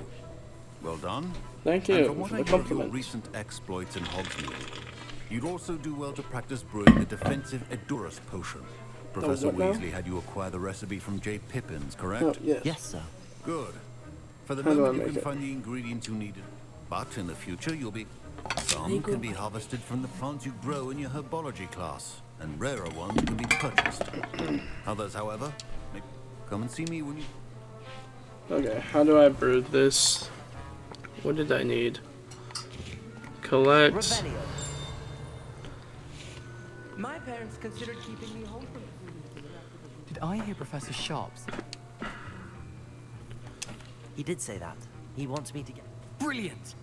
Well done. Thank you And from what for I the hear of your compliment. recent exploits in Hogsmeade, you'd also do well to practice brewing the defensive Edurus potion. Professor what now? Weasley had you acquire the recipe from J. Pippins, correct? Oh, yes. Yes, sir. Good. For the How do I moment, you make can it? find the ingredients you needed. But in the future, you'll be... Some can be harvested from the plants you grow in your herbology class, and rarer ones can be purchased. Others, however, may come and see me when you... Okay, how do I brew this? What did I need? Collect. Rebellion. My parents considered keeping me home from Did I hear Professor Sharp's? He did say that. He wants me to get... Brilliant!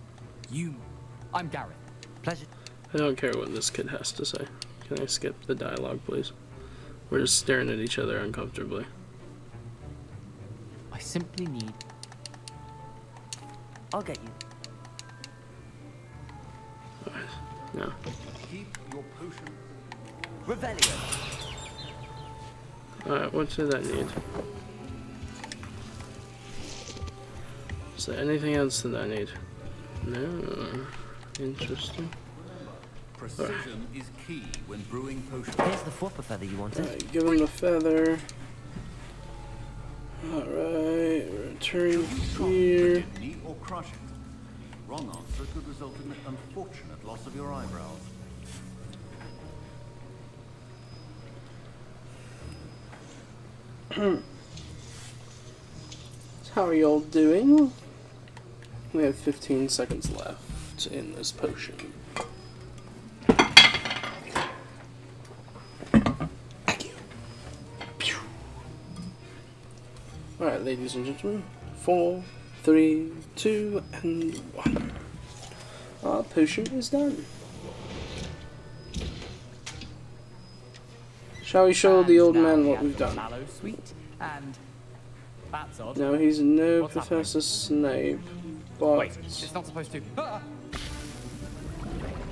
I'm Gareth. Pleasure. I don't care what this kid has to say. Can I skip the dialogue, please? We're just staring at each other uncomfortably. I simply need... I'll get you. No. Keep your potion. Rebellion. Alright, what did I need? Is there anything else that I need? No. Interesting. Precision is key when brewing potions. Here's the flopper feather you wanted. Alright, give him the feather. Alright, return here. Neat or crush it. Wrong answer could result in the unfortunate loss of your eyebrows. How are y'all doing? We have 15 seconds left in this potion. Thank you. Alright, ladies and gentlemen. 4, 3, 2, and 1. Our potion is done. Shall we show the old man what we've done? Mallow sweet, and that's odd. No, he's no What's Professor Snape, but... Wait, it's not supposed to. Ah!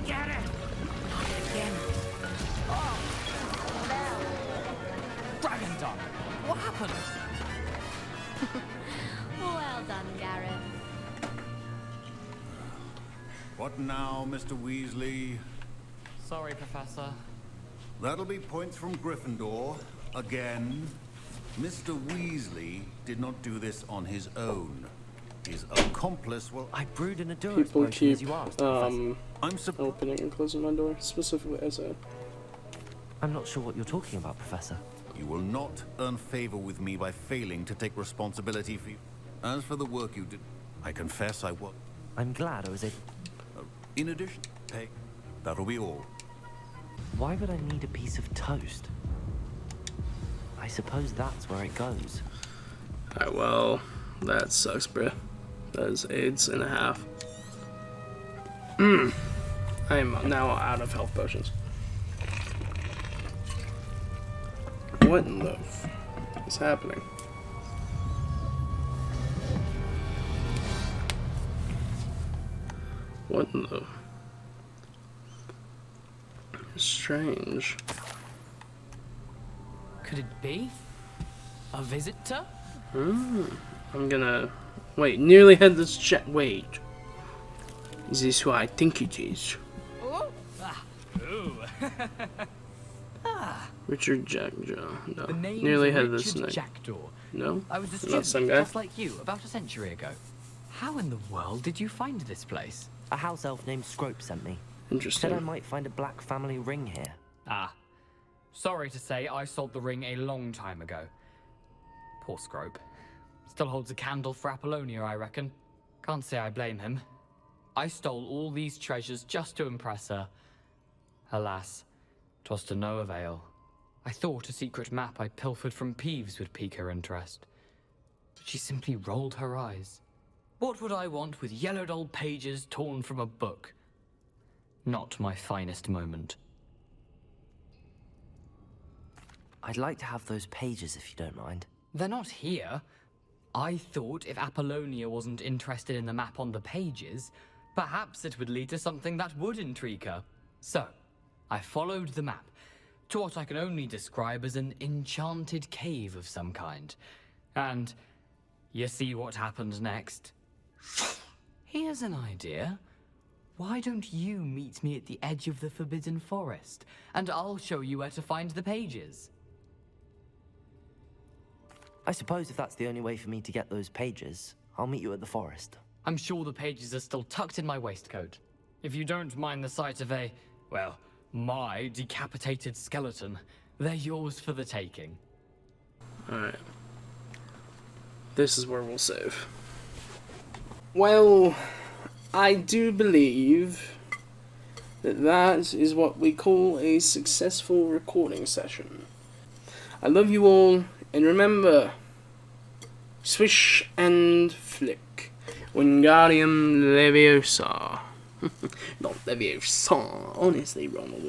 Get it! Again. Dragon Dog! What happened? Well done, Gareth. What now, Mr. Weasley? Sorry, Professor. That'll be points from Gryffindor. Again. Mr. Weasley did not do this on his own. His accomplice will... I brewed an Edurus People potion keep as you asked, I'm opening and closing my door, specifically as a... I'm not sure what you're talking about, Professor. You will not earn favor with me by failing to take responsibility for you. As for the work you did, I confess I was... I'm glad I was able... In addition, hey, that'll be all. Why would I need a piece of toast? I I suppose that's where it goes. Alright, well, that sucks, bruh. That is AIDS.5. I am now out of health potions. What in the f is happening? What in the... Strange. Could it be? A visitor? I'm gonna... Wait, nearly had this chat. Wait. Is this who I think it is? Oh. Ooh. Richard Jackdaw. No. The name's Nearly had Richard this name. Jackdaw. No? I was a Not student some guy? just like you about a century ago. How in the world did you find this place? A house elf named Scrope sent me. Interesting. Said I might find a black family ring here. Ah. Sorry to say, I sold the ring a long time ago. Poor Scrope. Still holds a candle for Apollonia, I reckon. Can't say I blame him. I stole all these treasures just to impress her. Alas, 'twas to no avail. I thought a secret map I pilfered from Peeves would pique her interest. But she simply rolled her eyes. What would I want with yellowed old pages torn from a book? Not my finest moment. I'd like to have those pages if you don't mind. They're not here. I thought if Apollonia wasn't interested in the map on the pages, perhaps it would lead to something that would intrigue her. So, I followed the map to what I can only describe as an enchanted cave of some kind. And you see what happened next? Here's an idea. Why don't you meet me at the edge of the Forbidden Forest, and I'll show you where to find the pages? I suppose if that's the only way for me to get those pages, I'll meet you at the forest. I'm sure the pages are still tucked in my waistcoat. If you don't mind the sight of a, well, my decapitated skeleton, they're yours for the taking. Alright. This is where we'll save. Well, I do believe that that is what we call a successful recording session. I love you all, and remember, swish and flick, Wingardium Leviosa. Not Leviosa, honestly, Ronald.